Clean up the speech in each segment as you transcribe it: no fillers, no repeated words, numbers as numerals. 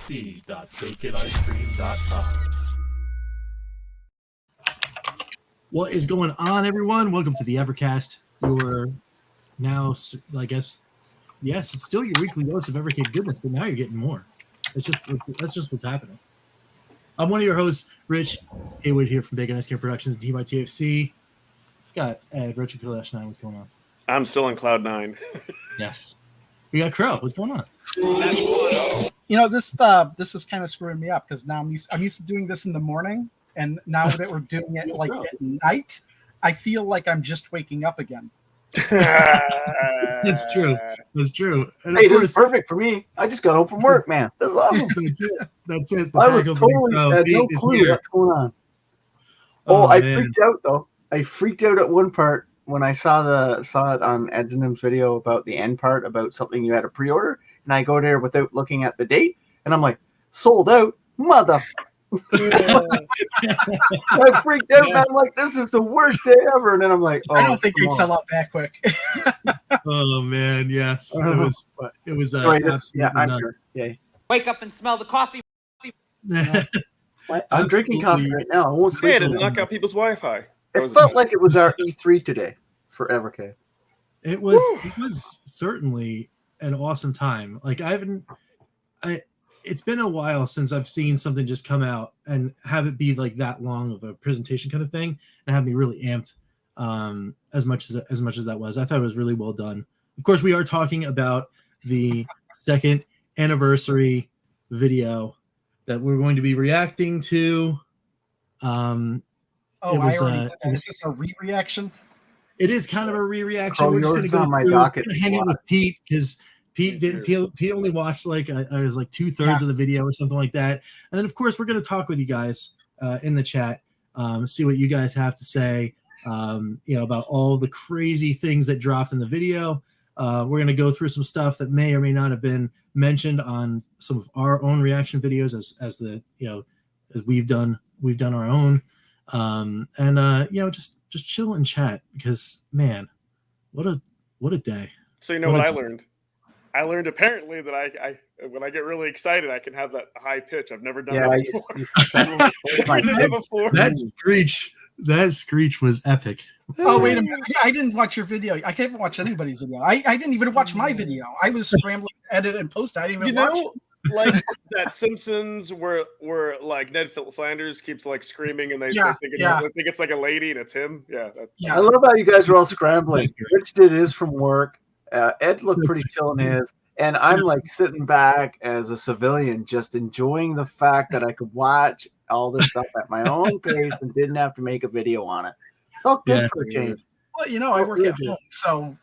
djc.baconicecream.com. What is going on, everyone? Welcome to the Evercast. Your now, I guess, yes, it's still your weekly dose of Evercade goodness, but now you're getting more. That's just what's happening. I'm one of your hosts, Rich Haywood, here from Bacon Ice Cream Productions, TYTFC. Got Ed, Richard KillDashNine. What's going on? I'm still in Cloud 9. Yes. We got Crow. What's going on? You know, this is kind of screwing me up because now I'm used to doing this in the morning, and now that we're doing it like at night, I feel like I'm just waking up again. That's true. That's true. And hey, this is perfect for me. I just got home from work, man. That's awesome. That's it. I was totally had no clue what's going on. Oh, I freaked out though. I freaked out at one part when I saw it on Ed Zinim's video about the end part about something you had to pre-order, and I go there without looking at the date, and I'm like, sold out, mother. I freaked out, and I'm like, this is the worst day ever. And then I'm like, oh, I don't think they'd sell out that quick. Oh man, yes, it was absolutely nuts. Sure. Yeah. Wake up and smell the coffee. I'm drinking coffee right now. I won't sleep. Yeah, to knock out people's Wi-Fi. It felt like it was our E3 today for Evercade. It was certainly an awesome time. Like it's been a while since I've seen something just come out and have it be like that long of a presentation kind of thing, and have me really amped as much as that was. I thought it was really well done. Of course, we are talking about the second anniversary video that we're going to be reacting to. Is this a re-reaction? It is kind of a re-reaction. We're just going to hang out with Pete because Pete only watched like it was like 2/3 of the video or something like that. And then of course we're going to talk with you guys in the chat, see what you guys have to say, about all the crazy things that dropped in the video. We're going to go through some stuff that may or may not have been mentioned on some of our own reaction videos as we've done our own. Just chill and chat because man, what a day. So what I learned? I learned apparently that I when I get really excited, I can have that high pitch. I've never done that before. That screech was epic. Oh, wait a minute. I didn't watch your video. I can't watch anybody's video. I didn't even watch my video. I was scrambling to edit and post. I didn't even watch it. Like that Simpsons where like Ned Flanders keeps like screaming and they think it's like a lady and it's him. Yeah. I love how you guys are all scrambling. Rich did his from work. Ed looked pretty chill in his. And I'm like sitting back as a civilian, just enjoying the fact that I could watch all this stuff at my own pace and didn't have to make a video on it. Felt good for a change. Well, I work at home, so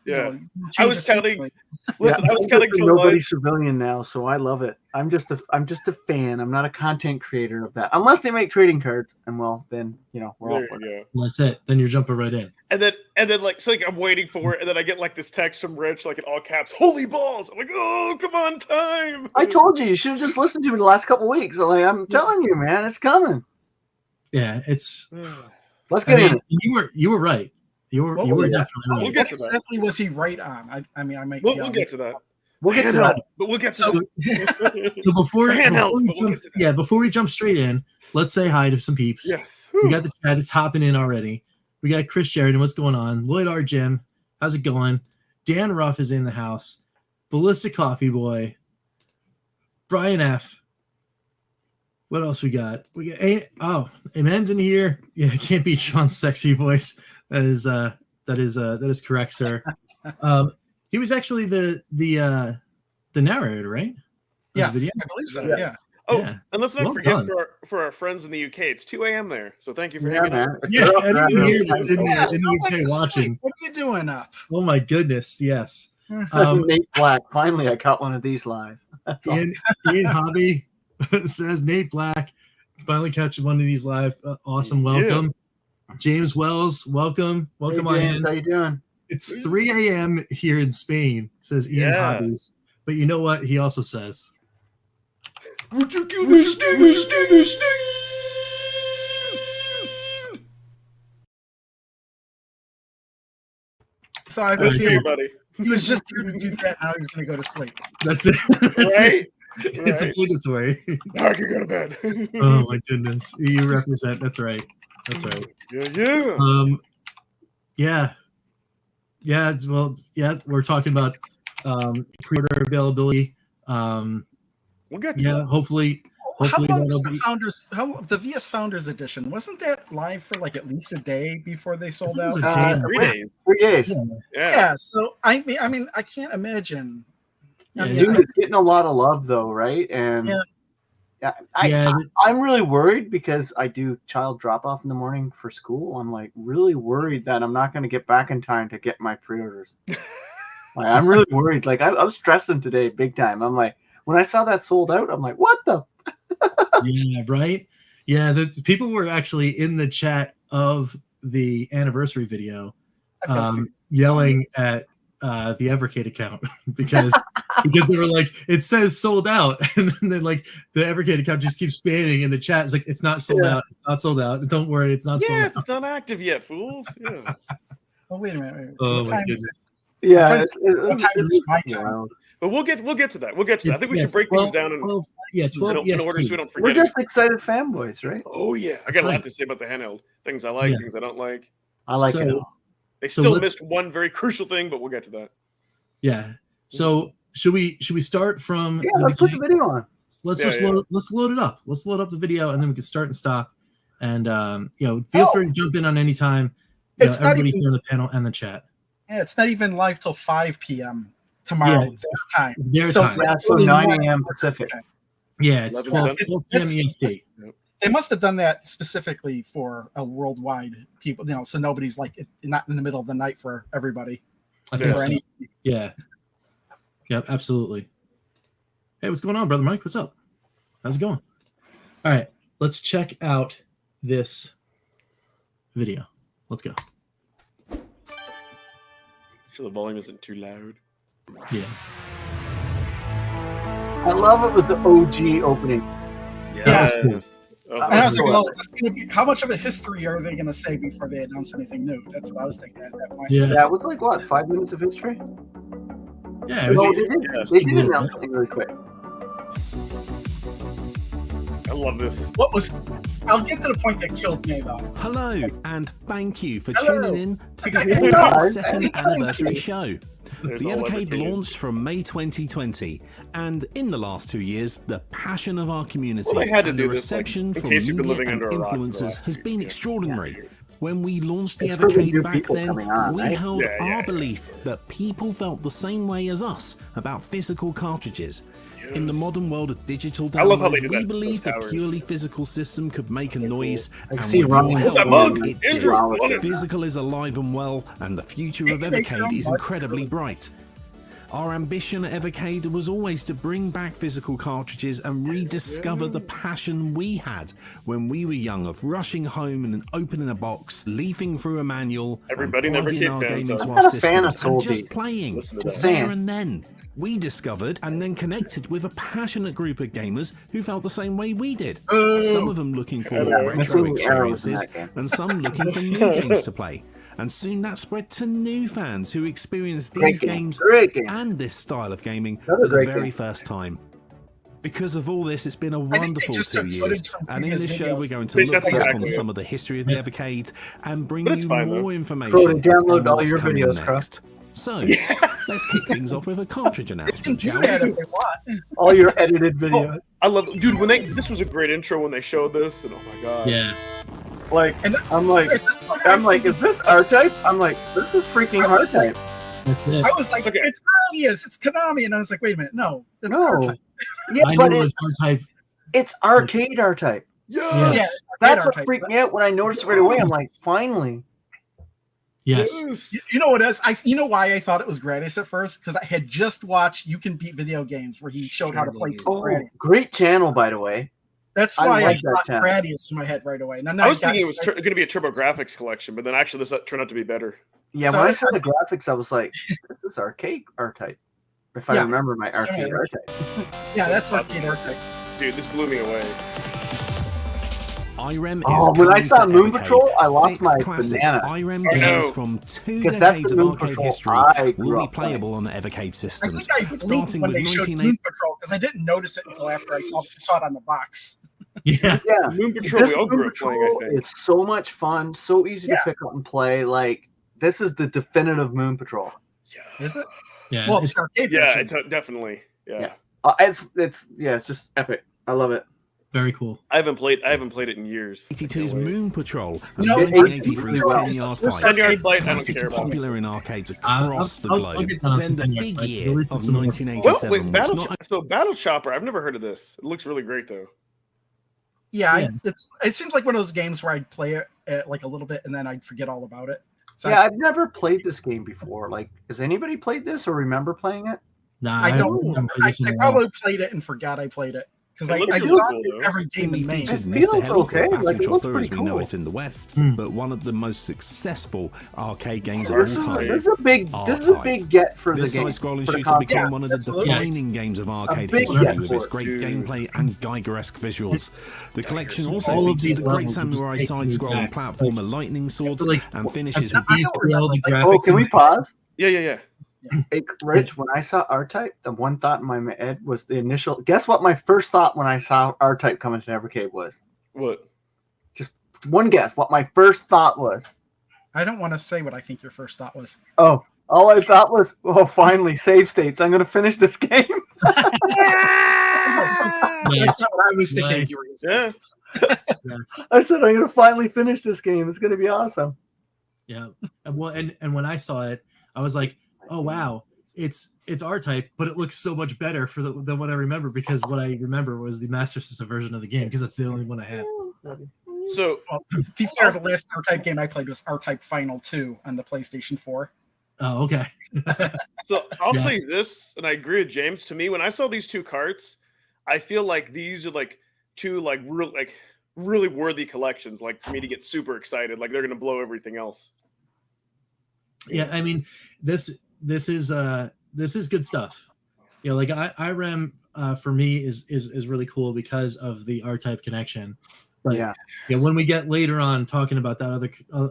I was counting. Listen, I was counting till nobody's civilian now, so I love it. I'm just a fan. I'm not a content creator of that, unless they make trading cards, and well, then we're all for it. Well, that's it. Then you're jumping right in. And then like I'm waiting for it, and then I get like this text from Rich, like in all caps, "Holy balls!" I'm like, "Oh, come on, time!" I told you should have just listened to me the last couple of weeks. I'm telling you, man, it's coming. Yeah, it's. Let's get in. You were right. You were definitely right. We'll get to that. Exactly was he right on? I might. We'll get to that. We'll get to that. But we'll get to that. So before we jump straight in, let's say hi to some peeps. Yeah. We got the chat. It's hopping in already. We got Chris Sheridan. What's going on? Lloyd R. Jim. How's it going? Dan Ruff is in the house. Ballistic Coffee Boy. Brian F. What else we got? Amen's in here. Yeah, I can't beat Sean's sexy voice. That is correct, sir. He was actually the narrator, right? Yes, I believe so. Yeah. Oh, yeah. And let's not forget for our friends in the UK, it's 2 a.m. there. So thank you for hanging out. Yeah, anyone here that's in the UK watching. What are you doing up? Oh my goodness, yes. Nate Black. Finally, I caught one of these live. Ian Hobby says Nate Black. Finally catching one of these live. Awesome, welcome. Yeah. James Wells, welcome on in. How you doing? It's 3 a.m. here in Spain, says Ian Hobbies. But you know what? He also says, "Would you kill this thing? So I feel he was just here to do that. Now he's going to go to sleep. That's it. Right? It's obligatory. I can go to bed. Oh my goodness, you represent. That's right. That's right. Yeah. Yeah. Well, yeah. We're talking about pre-order availability. We'll get to that. Hopefully. How about the VS Founders Edition? Wasn't that live for like at least a day before they sold out? 3 days. 3 days. Yeah. So I mean, I can't imagine. Dude, it's getting a lot of love though, right? And I'm really worried because I do child drop off in the morning for school. I'm like really worried that I'm not going to get back in time to get my pre-orders. I'm really worried. Like I was stressing today big time. I'm like, when I saw that sold out, I'm like, what the? Yeah, right. Yeah, the people were actually in the chat of the anniversary video, yelling at the Evercade account because they were like, it says sold out, and then like the Evercade account just keeps spamming in the chat. It's like, it's not sold out. It's not sold out. Don't worry, it's not sold out. It's not active yet, fools. Yeah. Oh wait a minute. Oh my goodness. Yeah, it's my time. But we'll get to that. We'll get to that. I think we should break things down in 12 in order so we don't forget. We're just excited fanboys, right? Oh yeah, I got a lot to say about the handheld. Things I like, things I don't like. I like it. They still missed one very crucial thing, but we'll get to that. Yeah. So should we start from? Yeah, let's put the video on. Let's load it up. Let's load up the video, and then we can start and stop. And feel free to jump in on any time. It's not everybody even here in the panel and the chat. Yeah, it's not even live till 5 p.m. tomorrow. Their time. So 9 a.m. Pacific. Yeah, it's 12 p.m. EST. They must have done that specifically for a worldwide people, so nobody's like not in the middle of the night for everybody. I think so. Yeah. Yeah, absolutely. Hey, what's going on, Brother Mike? What's up? How's it going? All right, let's check out this video. Let's go. Sure the volume isn't too loud. Yeah. I love it with the OG opening. Yeah. I was like, how much of a history are they going to say before they announce anything new? That's what I was thinking at that point. Yeah, it was like what, 5 minutes of history? Yeah, they did announce something really quick. I love this. I'll get to the point that killed me though. Hello, and thank you for tuning in to the Evercade second anniversary show. The Evercade launched from May 2020, and in the last 2 years, the passion of our community and the reception from media and influencers has been extraordinary. When we launched the Evercade back then, we held our belief that people felt the same way as us about physical cartridges. In the modern world of digital downloads, we believed a purely physical system could make a noise, and with your help, it did. Physical is alive and well, and the future of Evercade is incredibly bright. Our ambition at Evercade was always to bring back physical cartridges and rediscover the passion we had when we were young of rushing home and opening a box, leafing through a manual, plugging our game into our systems, and just playing there and then. We discovered and then connected with a passionate group of gamers who felt the same way we did. Some of them looking for retro experiences and some looking for new games to play. And soon that spread to new fans who experienced these games and this style of gaming for the very first time. Because of all this, it's been a wonderful 2 years, and in this show we're going to look back on some of the history of the Evercade and bring you more information on what's coming next. So, let's kick things off with a cartridge announcement, shall we? All your edited videos. I love it. Dude, this was a great intro when they showed this, and oh my god. Yeah. I'm like, is this R-Type? I'm like, this is freaking R-Type. That's it. I was like, it's Gradius, it's Konami, and I was like, wait a minute, no, that's R-Type. Yeah, but it's R-Type. It's arcade R-Type. Yeah. That's what freaked me out when I noticed it right away. I'm like, finally. Yes. You know what it is? You know why I thought it was Gradius at first? Because I had just watched You Can Beat Video Games, where he showed how to play Gradius. Great channel, by the way. That's why I thought Gradius in my head right away. I was thinking it was going to be a TurboGrafx collection, but then actually this turned out to be better. Yeah, when I saw the graphics, I was like, this is arcade R-Type. If I remember my arcade R-Type. Yeah, that's arcade R-Type. Dude, this blew me away. IREM Oh, is when I coming saw to Moon Evercade. Patrol, I lost 6 my classic banana. IREM I know. games from 2 Because that's decades the of Moon arcade Patrol history I grew will be up playing. playable on the Evercade I systems. think I blinked Starting when with they showed 1980. Moon Patrol because I didn't notice it until after I saw it on the box. Yeah. Yeah, Moon Patrol, this we all Moon grew up playing, I Patrol think. is so much fun, so easy to Yeah. pick up and play. Like, this is the definitive Moon Patrol. Is it? Yeah. Well, it's- it's arcade Yeah, version. definitely. Yeah. It's just epic. I love it. very cool. I haven't played it in years. 82's Moon Patrol and You know, 1983's Moon 10-yard Patrol- fight. 10-yard fight, I don't Classics care about. popular in arcades I'll across the get globe. down on Then some the 10-yard big fight, 'cause at year least of it's some more- 1987 Wait, was not Battle Chopper. I've never heard of this. It looks really great though. Yeah, Yeah. it seems like one of those games where I'd play it like a little bit and then I'd forget all about it. So Yeah, I've never played this game before. Like, has anybody played this or remember playing it? Nah, I don't remember remember. I this one at all. probably played it and forgot I played it because It I looks I really thought cool, though. every game in Maine. featured It Mr. feels Heavy, okay, or Battle like, it looks Chopper pretty as we know cool. it in the West, Hmm. but one of the most successful arcade games of This all time. is a big get for the This game. side-scrolling for the shooter console. became one of the absolutely. defining games of arcade big history get with for its it, great dude. gameplay and Geiger-esque visuals. The collection also All of features these the great levels are just samurai taking me side-scrolling back. platformer lightning swords like, and finishes the with scale, the Like, graphics. Oh, can we pause? Yeah. Hey, Rich, when I saw R-Type, the one thought in my head was the initial. Guess what my first thought when I saw R-Type coming to Evercade was? What? Just one guess what my first thought was. I don't want to say what I think your first thought was. Oh, all I thought was, oh, finally, save states. I'm going to finish this game. That's not what I was thinking. Nice. You were gonna say. Yeah. Yes. I said, I'm going to finally finish this game. It's going to be awesome. Yeah. Well, and when I saw it, I was like, oh wow, it's R-Type, but it looks so much better than what I remember, because what I remember was the Master System version of the game, because that's the only one I had. So Well, to be fair, the last R-Type game I played was R-Type Final 2 on the PlayStation 4. Oh, okay. I'll Yes. say this, and I agree with James. To me, when I saw these two carts, I feel like these are like two really worthy collections. Like for me to get super excited, like they're gonna blow everything else. Yeah, I mean, this is good stuff. You know, like IREM for me is really cool because of the R-Type connection. But Yeah. when we get later on talking about that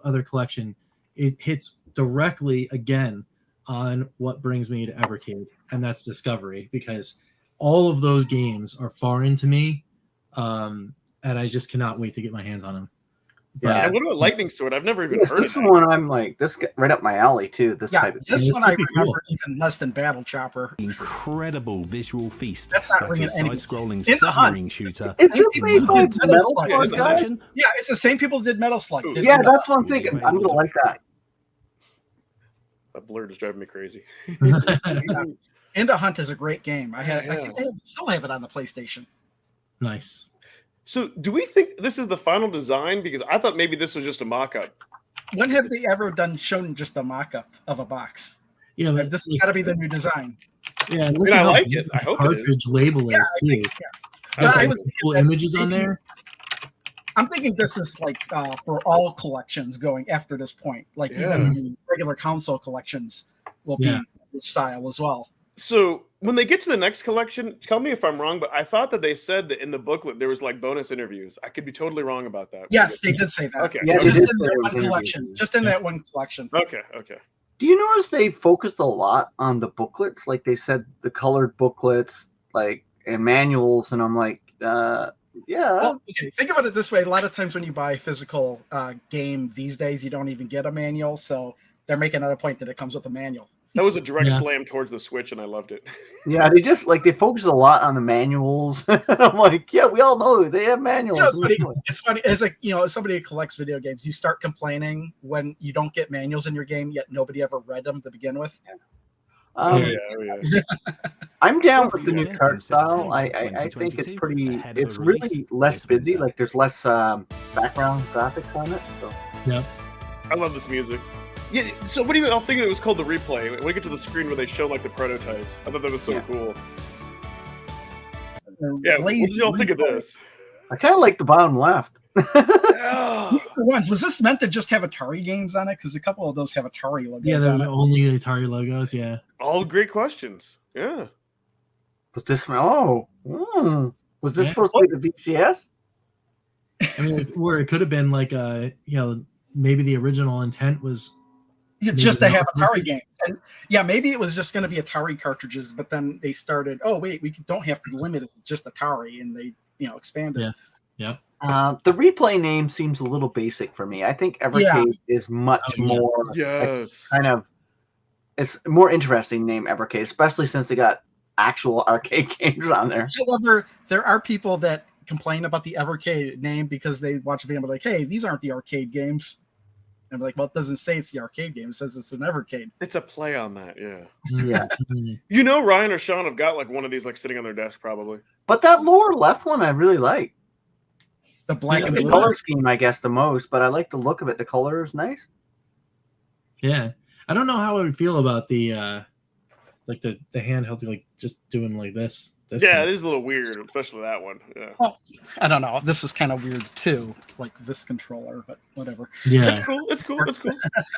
other collection, it hits directly again on what brings me to Evercade, and that's Discovery, because all of those games are foreign to me, and I just cannot wait to get my hands on them. Yeah. And what about Lightning Sword? I've never even Yes, heard of this that. one I'm like, this right up my alley, too. This Yeah, type of this It's one I pretty cool. remember even less than Battle Chopper. incredible visual feast. That's not that ringing is any- side-scrolling In the Hunt. submarine shooter. Is this It's made by Metal Metal Slug. Slug, Just guys? imagine Yeah, it's the same people did Metal Slug. Ooh. did Yeah, Metal- that's what I'm thinking. I'm going to like that. That blur is driving me crazy. Into Hunt is a great game. I Yeah. think I still have it on the PlayStation. Nice. So, do we think this is the final design? Because I thought maybe this was just a mock-up. When have they ever shown just a mock-up of a box? Yeah, but This has got to be the new design. yeah, mean, I like it. I the hope it is. cartridge label Yeah, is I too. think, Got I those was cool thinking that images on maybe- there. I'm thinking this is like for all collections going after this point. Like Yeah. even the regular console collections will be Yeah. this style as well. So, when they get to the next collection, tell me if I'm wrong, but I thought that they said that in the booklet there was like bonus interviews. I could be totally wrong about that. Yes, they did say that. Okay. Yeah, they Just did in say that it was one interviews. collection. Just in that one collection. Okay. Do you notice they focused a lot on the booklets? Like they said, the colored booklets, like, and manuals, and I'm like, yeah. Well, okay, think about it this way. A lot of times when you buy a physical game these days, you don't even get a manual. So they're making it a point that it comes with a manual. That was a direct Yeah. slam towards the Switch, and I loved it. Yeah, they just like they focus a lot on the manuals. I'm like, yeah, we all know they have manuals. It's funny. As as somebody who collects video games, you start complaining when you don't get manuals in your game, yet nobody ever read them to begin with. Yeah. I'm down with the new Yeah, card in style. I September think it's 2022, pretty. ahead of It's the really release less this busy. winter. Like there's less background graphics on it. So. I love this music. Yeah. So, what do you all think it was called the replay? When we get to the screen where they show like the prototypes, I thought that was so Yeah. cool. Yeah. What did y'all think of this? I kind of like the bottom left. Yeah. For once, was this meant to just have Atari games on it? Because a couple of those have Atari logos Yeah, they're on it. only the Atari logos. Yeah. All great questions. Yeah. But this was this Yeah. supposed to be the VCS? I mean, where it could have been like maybe the original intent was just to have Atari games. And yeah, maybe it was just going to be Atari cartridges, but then they started, oh wait, we don't have to limit it to just Atari, and they expanded. Yeah. The replay name seems a little basic for me. I think Evercade is much more it's a more interesting name, Evercade, especially since they got actual arcade games on there. However, there are people that complain about the Evercade name because they watch a video and be like, hey, these aren't the arcade games. And I'm like, well, it doesn't say it's the arcade game. It says it's an Evercade. It's a play on that, yeah. Yeah. Ryan or Sean have got like one of these like sitting on their desk probably. But that lower left one I really like. The black and the blue color scheme, I guess, the most, but I like the look of it. The color is nice. Yeah. I don't know how I would feel about the like the handheld, like just doing like this. It is a little weird, especially that one. Yeah. Well, I don't know. This is kind of weird too, like this controller, but whatever. Yeah. It's cool.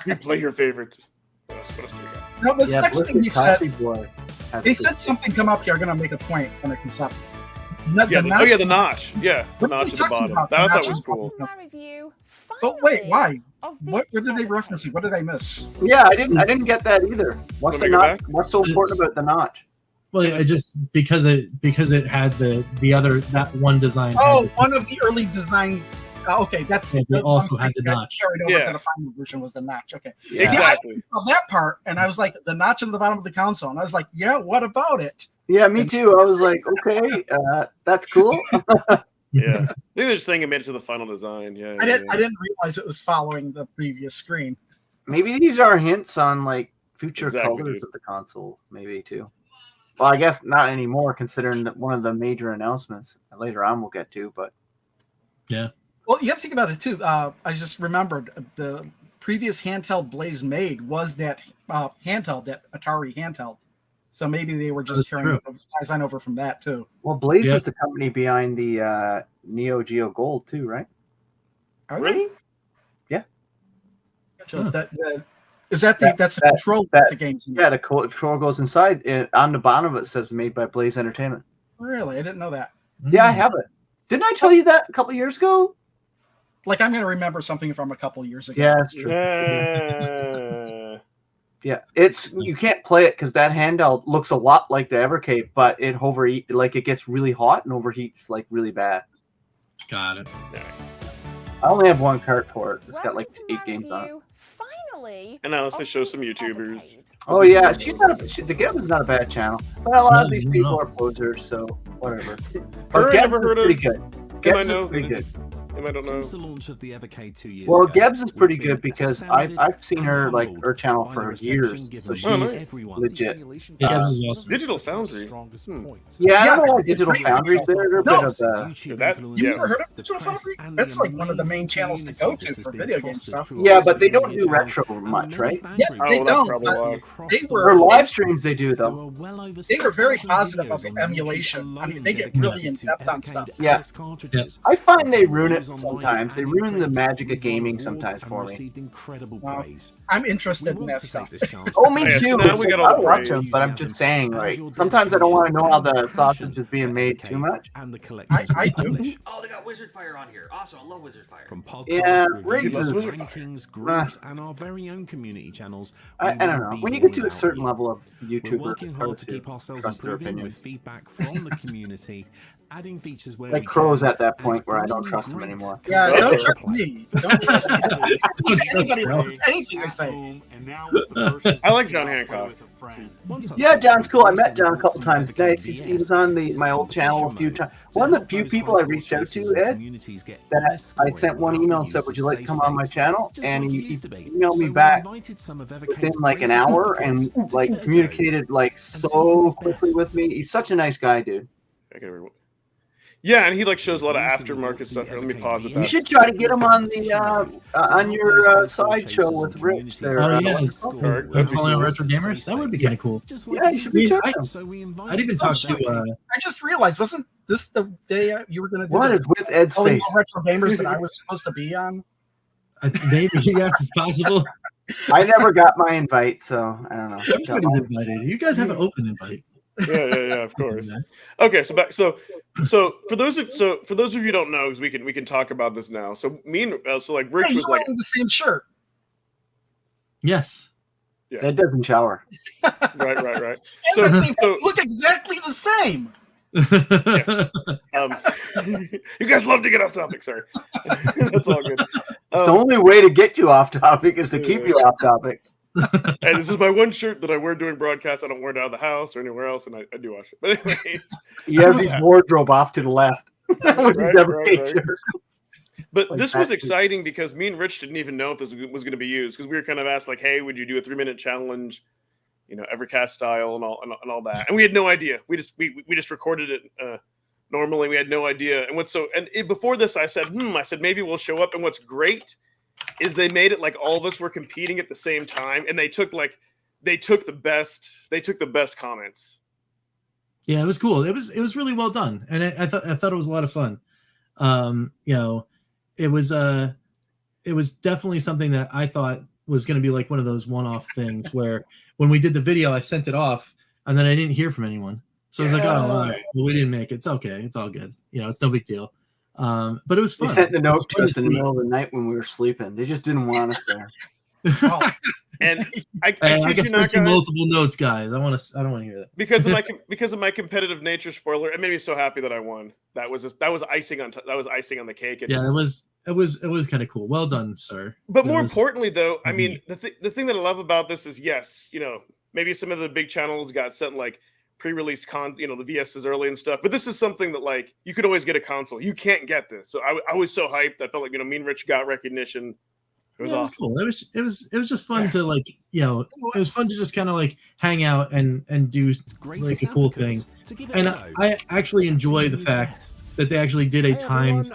You play your favorites. No, this next thing he said, He said something come up here. I'm going to make a point when it comes up. The notch. Yeah, the notch at the bottom. That I thought was cool. Oh wait, why? What did they reference? What did I miss? Yeah, I didn't get that either. What's the notch? What's so important about the notch? Well, I just because it had the other that one design. Oh, one of the early designs. Okay, that's it. Also had the notch. Carried over to the final version was the notch. Okay, yeah. Exactly. See, I saw that part, and I was like, the notch on the bottom of the console, and I was like, yeah, what about it? Yeah, me too. I was like, okay, that's cool. Yeah, I think they're just saying it made it to the final design. Yeah, I didn't realize it was following the previous screen. Maybe these are hints on like future colors of the console. Maybe too. Well, I guess not anymore, considering that one of the major announcements later on we'll get to. But yeah. Well, you have to think about it too. I just remembered the previous handheld Blaze made was that handheld, that Atari handheld. So maybe they were just carrying the design over from that too. Well, Blaze was the company behind the Neo Geo Gold too, right? Are they? Yeah. So that's the control that the game's in. Yeah, the control goes inside. On the bottom of it says made by Blaze Entertainment. Really? I didn't know that. Yeah, I have it. Didn't I tell you that a couple years ago? Like, I'm going to remember something from a couple years ago. Yeah, that's true. Yeah, you can't play it because that handheld looks a lot like the Evercade, but it gets really hot and overheats like really bad. Got it. I only have one cart for it. It's got like 8 games on it. And now let's show some YouTubers. Oh yeah, the Gab's not a bad channel, but a lot of these people are posers, so whatever. But Gab's is pretty good. Gab's is pretty good. I don't know. Since the launch of the Evercade 2 years well, ago, Gebs is pretty good because I've seen her her channel for years, so she's legit. Gebs is awesome. Digital Foundry. Yeah, I don't know why Digital Foundry's there. They're a bit of You've never heard of Digital Foundry? That's like one of the main channels to go to for video game stuff. Yeah, but they don't do retro much, right? Yeah, they don't. Her live streams they do though. They were very positive about the emulation. I mean, they get really in depth on stuff. Yeah, I find they ruin it sometimes. They ruin the magic of gaming sometimes for me. Well, I'm interested in that stuff. Oh, me too. I watch them, but I'm just saying, like, sometimes I don't want to know how the sausage is being made too much. I do. Oh, they got Wizard Fire on here. Awesome, I love Wizard Fire. From podcasts, yeah, rankings, groups, and our very own community channels. I don't know. When you get to a certain level of YouTuber, we're working hard to keep ourselves improving with feedback from the community, adding features where like Crow's at that point where I don't trust him anymore. Yeah, don't trust me. Don't trust me. Anybody else, anything I say. I like John Hancock. Yeah, John's cool. I met John a couple times. Nice. He was on my old channel a few times. One of the few people I reached out to, Ed, that I sent one email and said, "Would you like to come on my channel?" And he emailed me back within like an hour and like communicated like so quickly with me. He's such a nice guy, dude. Yeah, and he like shows a lot of aftermarket stuff. Let me pause it. You should try to get him on the on your sideshow with Rich there. Oh yeah, calling out retro gamers. That would be kind of cool. Yeah, you should be checking. I'd even talk to. I just realized, wasn't this the day you were going to do? What is with Ed's face? Retro gamers that I was supposed to be on? Maybe yes, it's possible. I never got my invite, so I don't know. Everybody's invited. You guys have an open invite. Yeah, of course. Okay, so for those of you who don't know, because we can talk about this now. So me and like Rich was like the same shirt. Yes. Yeah. That doesn't shower. Right. So look exactly the same. You guys love to get off topic. Sorry, that's all good. The only way to get you off topic is to keep you off topic. And this is my one shirt that I wear doing broadcasts. I don't wear it out of the house or anywhere else, and I do wash it. But anyways, he has his wardrobe off to the left. Right. But Like this was exciting because me and Rich didn't even know if this was going to be used, because we were kind of asked like, "Hey, would you do a 3-minute challenge, Evercast style and all that?" And we had no idea. We just recorded it normally. We had no idea. And before this, I said maybe we'll show up. And what's great is they made it like all of us were competing at the same time, and they took the best comments. Yeah, it was cool. It was really well done, and I thought it was a lot of fun. It was definitely something that I thought was going to be like one of those one-off things where when we did the video, I sent it off and then I didn't hear from anyone. So I was like, oh, all right, well, we didn't make it. It's okay. It's all good. It's no big deal. But it was fun. They sent the note to us in the middle of the night when we were sleeping. They just didn't want us there. And I can send you multiple notes, guys. I don't want to hear that because of my competitive nature. Spoiler! It made me so happy that I won. That was icing on the cake. Yeah, it was kind of cool. Well done, sir. But more importantly, though, I mean, the thing that I love about this is, yes, maybe some of the big channels got sent like pre-release the VSs early and stuff. But this is something that like you could always get a console. You can't get this. So I was so hyped. I felt like me and Rich got recognition. It was awesome. Cool. It was just fun to like, it was fun to just kind of like hang out and do like a cool thing. And I actually enjoy the fact that they actually did a timed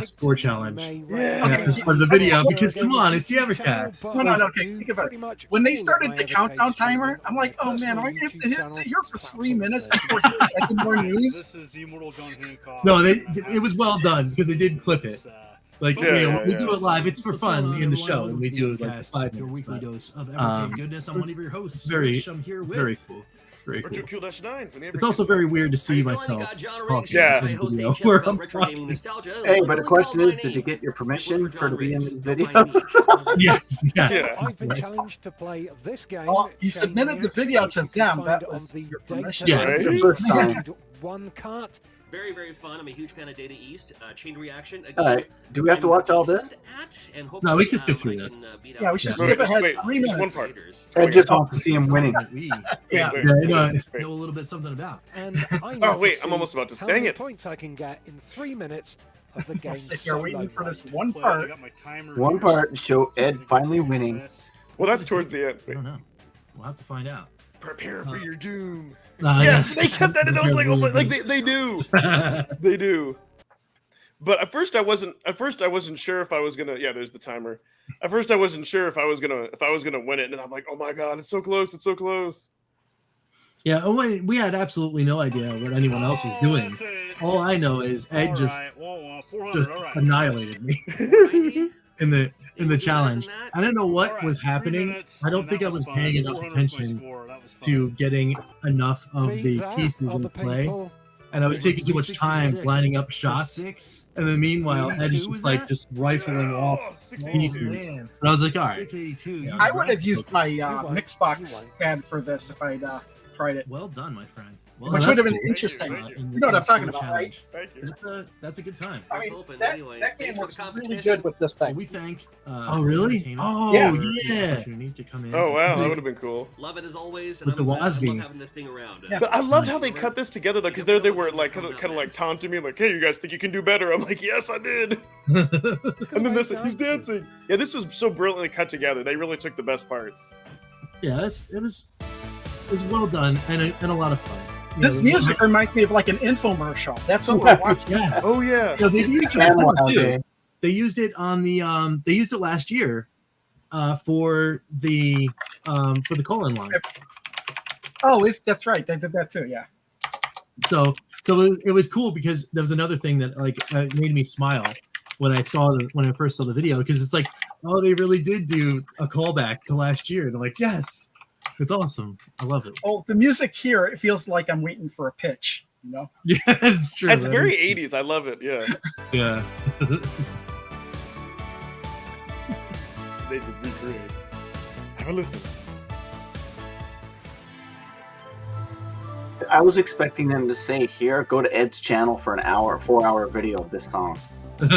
score challenge as part of the video, because come on, it's the Evercast. No. Okay, think about it. When they started the countdown timer, I'm like, oh man, am I going to have to sit here for 3 minutes before I get more news? No, it was well done because they did clip it. Like we do it live. It's for fun in the show, and we do it like 5 minutes. Weekly dose of Evercade goodness. I'm one of your hosts. It's very cool. It's very cool. KillDashNine. It's also very weird to see myself talking. Where I'm talking. Hey, but the question is, did you get your permission to be in this video? Yes. I've been challenged to play this game. You submitted the video to them. That was your permission. Yes. One cart. Very, very fun. I'm a huge fan of Data East. Chain Reaction. All right. Do we have to watch all this? No, we can skip through this. Yeah, we should skip ahead 3 minutes. One part. I just want to see him winning. Yeah. Know a little bit something about. And I need I'm almost about to how dang many it. points I can get in 3 minutes of the game. Sit here waiting for this one part. One part to show Ed finally winning. Well, that's towards the end. I don't know. We'll have to find out. Prepare for your doom. Yes, they kept that in. I was like, oh my, like they do, they do. But at first I wasn't sure if I was gonna. Yeah, there's the timer. At first I wasn't sure if I was gonna win it, and then I'm like, oh my god, it's so close, it's so close. Yeah, we had absolutely no idea what anyone else was doing. All I know is Ed just annihilated me in the challenge. I didn't know what was happening. I don't think I was paying enough attention to getting enough of the pieces in play, and I was taking too much time lining up shots. And then meanwhile, Ed is just rifling off pieces. And I was like, all right. I would have used my Mixbox pad for this if I'd tried it. Well done, my friend. Well, which would have been interesting. You know what I'm talking about, right? Thank you. That's a good time. I mean, that game works really good with this thing. We thank. Oh really? Oh yeah. To come in. Oh wow, that would have been cool. Love it as always. With the Wasby. I love having this thing around. Yeah. But I loved how they cut this together though, because they were like kind of like taunting me, like, "Hey, you guys think you can do better?" I'm like, "Yes, I did." And then he's dancing. Yeah, this was so brilliantly cut together. They really took the best parts. Yeah, it was well done and a lot of fun. This music reminds me of like an infomercial. That's what we're watching. Yes. Oh yeah. They used it too. They used it on the they used it last year for the colon line. Oh, that's right. They did that too. Yeah. So it was cool because there was another thing that like made me smile when I first saw the video, because it's like, oh, they really did do a callback to last year. And I'm like, yes. It's awesome. I love it. Oh, the music here, it feels like I'm waiting for a pitch. You know? Yeah, it's true. It's very 80s. I love it. Yeah. Yeah. They could recreate. Have a listen. I was expecting them to say, "Here, go to Ed's channel for an hour, 4-hour video of this song." Oh,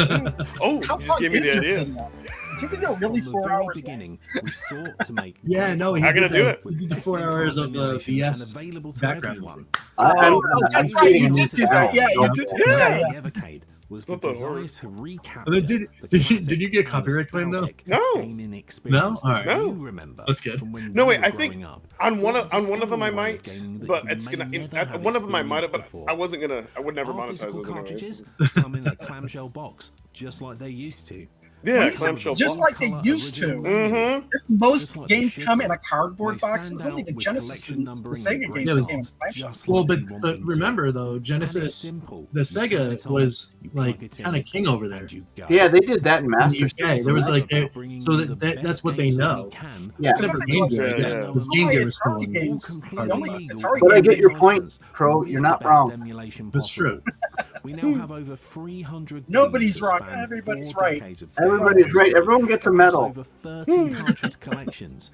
How you long just gave me is the your idea. video? Is your video really From the 4 very hours? beginning, we sought to make Yeah, no, he How can I did do that. it? He did the 4 hours of the BS available to background everyone. music. Oh, that's right. You did do that. Yeah, you did do Yeah. that. The Evercade was What the the desire horror? to recapture. And then did you get copyright claim though? No. No, All right. No. Remember That's good. from when No, you wait. were I think growing up. on one of them I Way might, of gaming that but you it's may gonna. never have One of them I might have, but experienced I wasn't gonna. I would never Our monetize physical those anyways. cartridges come in a clamshell box, just like they used to. Yeah, Just clamshell. just box. like they used to. Mm-hmm. Most games come in a cardboard box. It's only the Genesis and the Sega games Yeah, that came in clamshell. Well, but remember though, Genesis, the Sega was like kind of king over there. Yeah, they did that in In the Master UK, there was like so that's what they know. Yeah. Except for Game Gear, Yeah, yeah. yeah. Because Game Gear was still Atari in games. hardware Only box. Atari But I games. get your point, Pro. You're not wrong. That's true. We now have over 300 Nobody's games that wrong. span Everybody's 4 right. decades of Sega Everybody's right. Everyone gets a medal. Over 30 cartridge collections.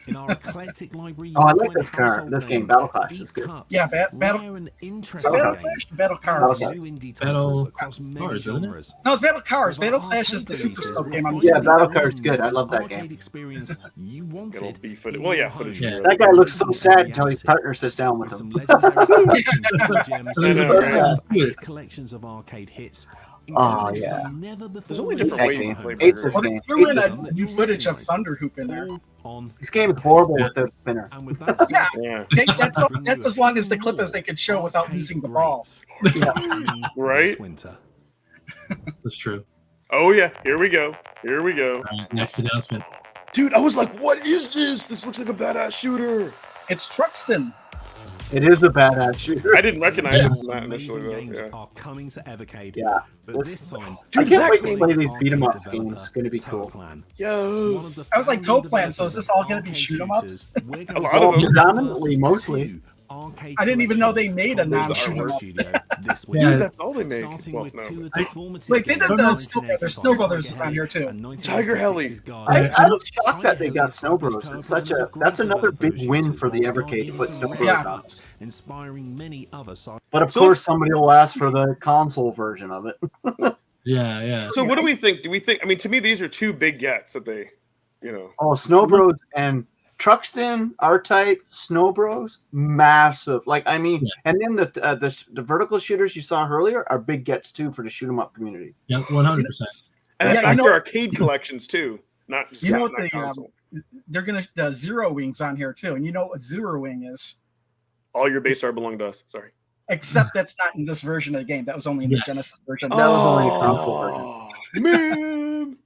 In our eclectic library, Oh, I you'll like find this car. household This game, names Battle like Clash, deep is good. cuts, Yeah, Battle. rare and Is it interesting Battle games, Flash? Battle Battle Cars. Clash. new indie Battle titles across many Cars, isn't it? genres. No, it's Battle Cars. With our Battle Flash is the arcade Super releases, Scope game we'll on find Yeah, Sega. Battle Cars is good. I love that arcade game. experience you Little wanted. B footage. in Well, yeah, your footage. home. Yeah. That guy looks so sad until his partner sits down with With him. some legendary collections, So there's I a know, right? that's good. collections of arcade hits. Oh, including yeah. some never before There's only different That ways game. you play Hates burgers. this Well, they game. threw in Hates a this new footage of Thunder Hoop in there. On This game is horrible with the spinner. and with that, Yeah. Yeah. That's as long as the clip as they could show without losing the ball. Right? Winter. That's true. Oh yeah. Here we go. Here we go. All right, next announcement. Dude, I was like, what is this? This looks like a badass shooter. It's Truxton. It is a badass shooter. I didn't recognize it Some from that amazing initially though. games Yeah. are coming to Evercade. Yeah. But this time, I can't wait to Dude, play these beat 'em up arcade games. It's gonna be developer cool. Toplan. Yo. One of the I was like, founding Coplan, so is this all gonna be arcade shoot 'em ups? shooters. We're gonna A lot talk of them. about the Predominantly, first mostly. two arcade I didn't even know they collections made a from non-shoot 'em our up. studio this week. Yeah. Dude, that's all they make. Starting Well, with no. two of I- the formative Like, they did games the of Snow Brothers. 1985 Snow Brothers is on here, too. and Tiger Heli. 1966's God. I was shocked that they got Snow Bros. It's such a that's another big win for the Evercade to put Snow Bros Yeah. on. Inspiring many other side. But of So course, somebody will ask for the console version of it. Yeah, yeah. So what do we think? Do we think? I mean, to me, these are two big gets that they, you know. Oh, Snow Bros and Truxton, R-Type, Snow Bros, massive. Like I mean, Yeah. and then the vertical shooters you saw earlier are big gets too for the shoot 'em up community. Yeah, 100%. And Yeah, in you fact, know- they're arcade collections too, not just You know not what console. they're gonna Zero Wings on here too, and you know what Zero Wing is. All your base art belong to us. Sorry. Except that's not in this version of the game. That was only in the Yes. Genesis version. That was only a console version. Man,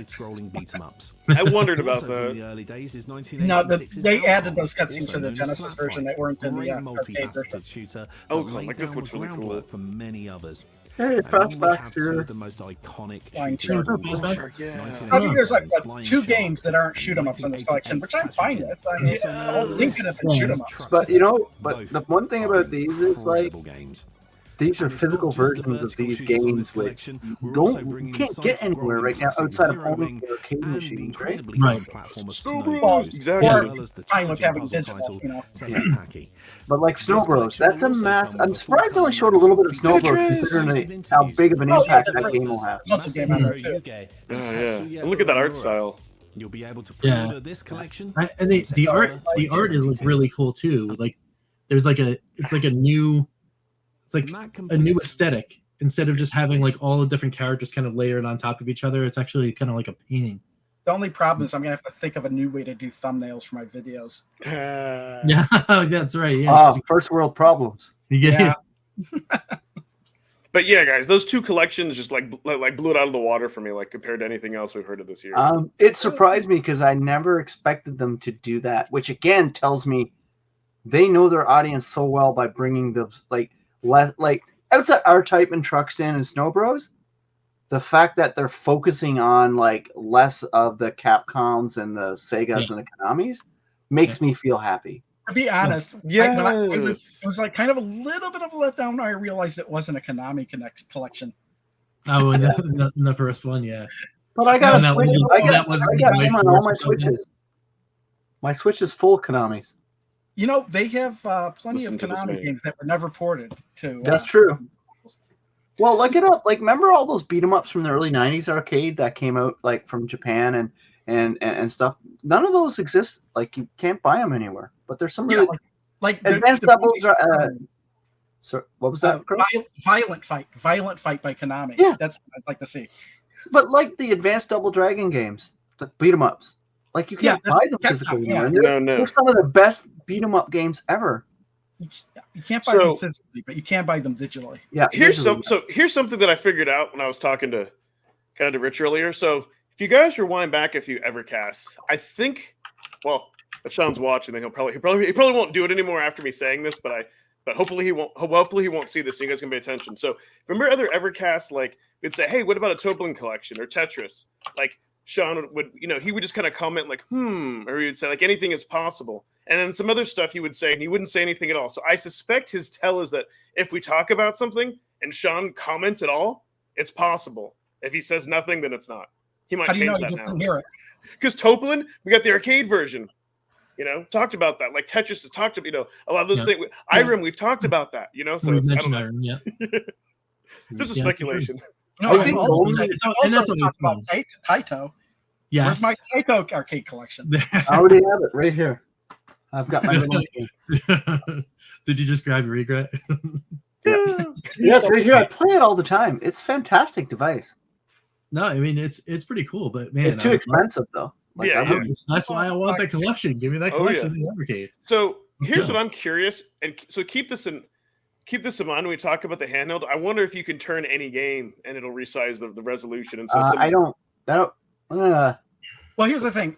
Scrolling beat 'em ups. I wondered about Also from that. the early days is No, 1986's they Outcome, added those cutscenes also to the known as Genesis Flat version Fight, that weren't in the great arcade version. multifaceted shooter Oh, that like laid this down looks the really cool. groundwork for many others. Hey, And Fastback's we have two here. of the most iconic Flying shooters shark. of all Fastback? time. Yeah. I think there's like Flying two Shark. games that aren't shoot 'em ups in this collection, which I'm fine with. I mean, the whole thing could have been shoot 'em ups. But you know, but Both the one thing about these is like incredible games. these are And it's not physical just the versions of vertical these shooters on games this which collection, we're also you bringing can't get anywhere side-scrolling right now classic outside of Zero owning Wing the arcade and the machines, right? incredibly Right. fun platform of Snow Snow Bros, Bros, exactly. as Or well as the fine with challenging having puzzle digital, title you know. Telepathy. But like Snow This Bros, collection that's a will also mass. come I'm with a surprised they only full showed a little bit of Snow Bros Tetris! considering how big of an Oh, yeah, impact that's that right. game will have. That's a game I know too. Oh, yeah. And look at that art style. You'll be able to Yeah. pre-order this collection. And the art is really cool too. Like there's like it's like a new aesthetic instead of just having like all the different characters kind of layered on top of each other. It's actually kind of like a painting. The only problem is I'm gonna have to think of a new way to do thumbnails for my videos. Yeah, that's right. Yeah, Ah, first world problems. yeah. But yeah, guys, those two collections just like blew it out of the water for me, like compared to anything else we've heard of this year. It surprised me because I never expected them to do that, which again tells me they know their audience so well by bringing the like outside R-Type and Truxton and Snow Bros. The fact that they're focusing on like less of the Capcoms and the Segas and the Konamis makes me feel happy. To be honest, yeah, it was like kind of a little bit of a letdown when I realized it wasn't a Konami collection. Oh, in the first one, yeah. But I got them on all my Switches. My Switch is full of Konamis. You know, they have plenty of Konami games that were never ported to. That's true. Well, look it up. Like, remember all those beat 'em ups from the early '90s arcade that came out like from Japan and stuff? None of those exist. Like, you can't buy them anywhere. But there's some really like advanced doubles. So what was that? Violent Fight by Konami. Yeah, that's what I'd like to see. But like the advanced Double Dragon games, the beat 'em ups, like you can't buy them physically. No. They're some of the best beat 'em up games ever. You can't buy them physically, but you can buy them digitally. Yeah. Here's something that I figured out when I was talking to Rich earlier. So if you guys rewind back a few Evercasts, I think, well, if Sean's watching, then he probably won't do it anymore after me saying this, but hopefully he won't see this, so you guys can pay attention. So remember other Evercasts, like we'd say, hey, what about a Toblin collection or Tetris? Like Sean would, he would just kind of comment like, or he would say like anything is possible. And then some other stuff he would say, and he wouldn't say anything at all. So I suspect his tell is that if we talk about something and Sean comments at all, it's possible. If he says nothing, then it's not. He might. How do you know? He just didn't hear it. Because Toblin, we got the arcade version. Talked about that. Like Tetris has talked about, a lot of those things. Irem, we've talked about that. So we've mentioned Irem, yeah. This is speculation. No, I think also talked about Taito. Yes. Where's my Taito arcade collection? I already have it right here. I've got my little Did you just grab your regret? Yeah, it's right here. I play it all the time. It's a fantastic device. No, I mean it's pretty cool, but man, it's too expensive though. Like, that's why I want that collection. Give me that collection of the Evercade. So here's what I'm curious, and so keep this in mind when we talk about the handheld. I wonder if you can turn any game and it'll resize the resolution. And so I don't. Well, here's the thing.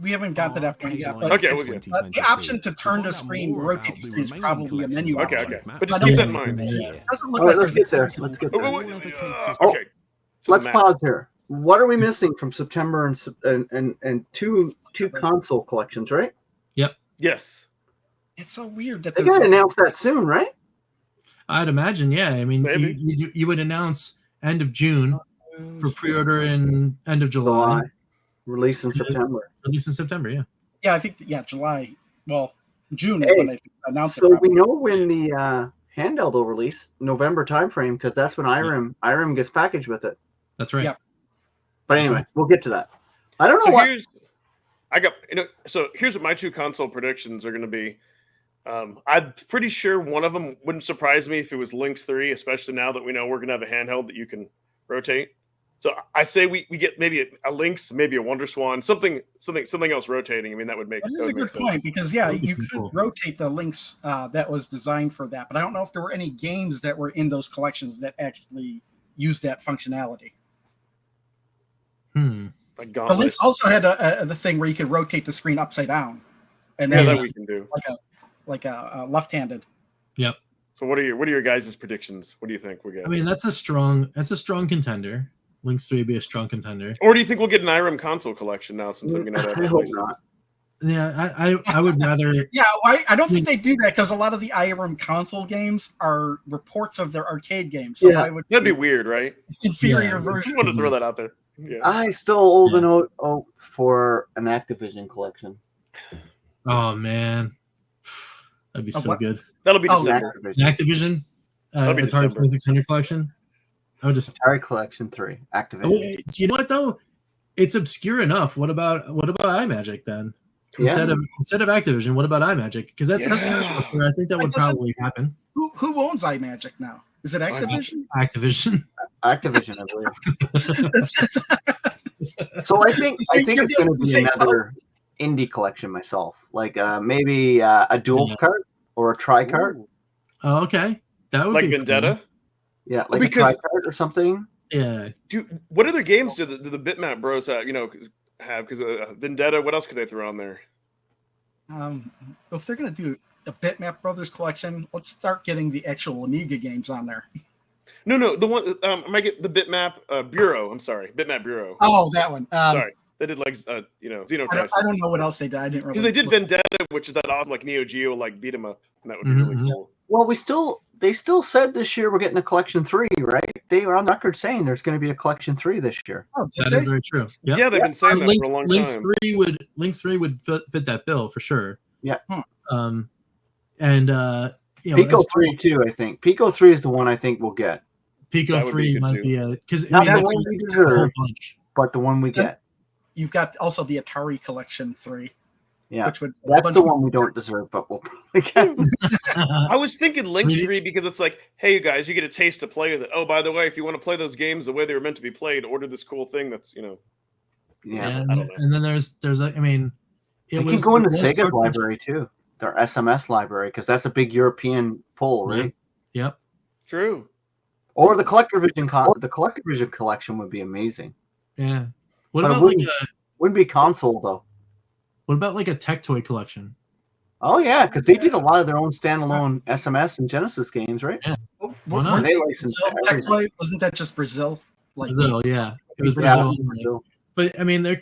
We haven't got to that point yet. But okay, the option to turn the screen, rotate the screen is probably a menu. Okay. But just keep that in mind. It doesn't look like let's get there. Okay. Let's pause here. What are we missing from September and two console collections, right? Yep. Yes. It's so weird that they got to announce that soon, right? I'd imagine, yeah. I mean, you would announce end of June for pre-order and end of July. Release in September. Yeah. Yeah, I think July. Well, June is when they announce it. So we know when the handheld will release, November timeframe, because that's when Irem gets packaged with it. That's right. Yeah. But anyway, we'll get to that. I don't know So here's what my two console predictions are going to be. I'm pretty sure one of them wouldn't surprise me if it was Lynx 3, especially now that we know we're going to have a handheld that you can rotate. So I say we get maybe a Lynx, maybe a Wonder Swan, something else rotating. I mean, that would make. That is a good point because you could rotate the Lynx that was designed for that, but I don't know if there were any games that were in those collections that actually used that functionality. Like the Lynx also had the thing where you could rotate the screen upside down, and then that we can do like a left-handed. Yep. So what are your guys' predictions? What do you think we'll get? I mean, that's a strong contender. Lynx 3 would be a strong contender. Or do you think we'll get an Irem console collection now since they're going to have I hope not. Yeah, I would rather. Yeah, I don't think they do that because a lot of the Irem console games are reports of their arcade games. So that'd be weird, right? Inferior version. I want to throw that out there. Yeah. I still hold an out for an Activision collection. Oh man, that'd be so good. That'll be December. Activision Atari 2600 collection. I would just Atari Collection 3 Activision. Do you know what though? It's obscure enough. What about iMagic then? Instead of Activision, what about iMagic? Because that's where I think that would probably happen. Who owns iMagic now? Is it Activision? Activision, I believe. So I think it's going to be another indie collection myself, like maybe a dual cart or a tri cart. Oh, okay, that would like be Vendetta. Cool. Yeah, like a tri cart or something. Yeah. What other games do the Bitmap Bros have? Because Vendetta. What else could they throw on there? If they're going to do a Bitmap Brothers collection, let's start getting the actual Amiga games on there. No, the one I might get the Bitmap Bureau. I'm sorry, Bitmap Bureau. Oh, that one. Sorry, They did like Xeno I Crisis. don't know what else they did. I didn't really. Because they did Vendetta, which is that awesome like Neo Geo like beat 'em up, and that would be really cool. Well, they still said this year we're getting a collection 3, right? They were on record saying there's going to be a collection 3 this year. Oh, That is very true. Yep. Yeah, they've been saying that for a long time. Link 3 would fit that bill for sure. Yeah. And Pico 3 too, I think. Pico 3 is the one I think we'll get. Pico 3 might be because not the one we deserve, but the one we get. You've got also the Atari Collection 3. Yeah, which that's the one we don't deserve, but we'll probably get. I was thinking Link 3 because it's like, hey, you guys, you get a taste to play with it. Oh, by the way, if you want to play those games the way they were meant to be played, order this cool thing that's, Yeah, and then there's it can go into Sega Library too, their SMS library, because that's a big European pull, right? Yep. True. Or the Collector Vision collection would be amazing. Yeah. What about wouldn't be console though? What about like a Tech Toy collection? Oh yeah, because they did a lot of their own standalone SMS and Genesis games, right? Yeah. Why not? They licensed wasn't that just Brazil? Brazil, yeah. It was Brazil. But I mean, there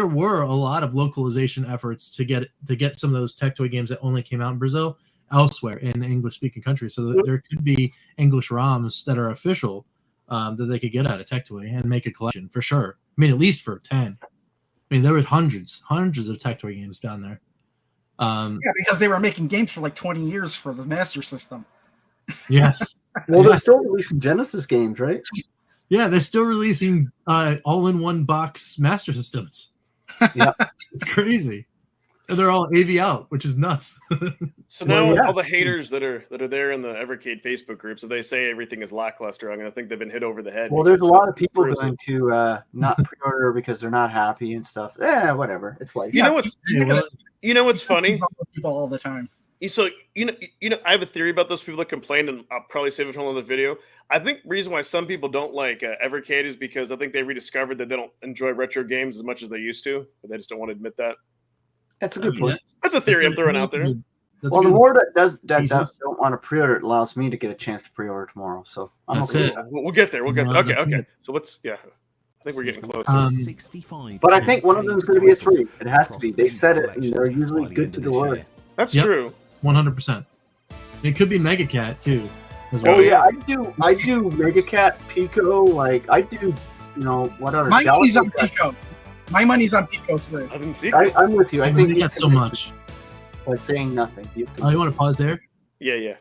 were a lot of localization efforts to get some of those Tech Toy games that only came out in Brazil elsewhere in English-speaking countries. So there could be English ROMs that are official that they could get out of Tech Toy and make a collection for sure. I mean, at least for 10. I mean, there were hundreds of Tech Toy games down there. Yeah, because they were making games for like 20 years for the Master System. Yes. Well, they're still releasing Genesis games, right? Yeah, they're still releasing all-in-one box Master Systems. Yeah, it's crazy. And they're all AV out, which is nuts. So now all the haters that are there in the Evercade Facebook groups, if they say everything is lackluster, I'm going to think they've been hit over the head. Well, there's a lot of people going to not pre-order because they're not happy and stuff. Yeah, whatever. It's like you know what's funny? People all the time. So I have a theory about those people that complain, and I'll probably save it for another video. I think the reason why some people don't like Evercade is because I think they rediscovered that they don't enjoy retro games as much as they used to, but they just don't want to admit that. That's a good point. That's a theory I'm throwing out there. Well, the more that don't want to pre-order, it allows me to get a chance to pre-order tomorrow. So I'm okay. We'll get there. Okay. So I think we're getting close. But I think one of them is going to be a 3. It has to be. They said it, and they're usually good to the word. That's true. 100%. It could be Mega Cat too. Oh yeah, I do Mega Cat, Pico. Like I do, what other? My money's on Pico. My money's on Pico 3. I didn't see. I'm with you. I think you got so much by saying nothing. You want to pause there? Yeah.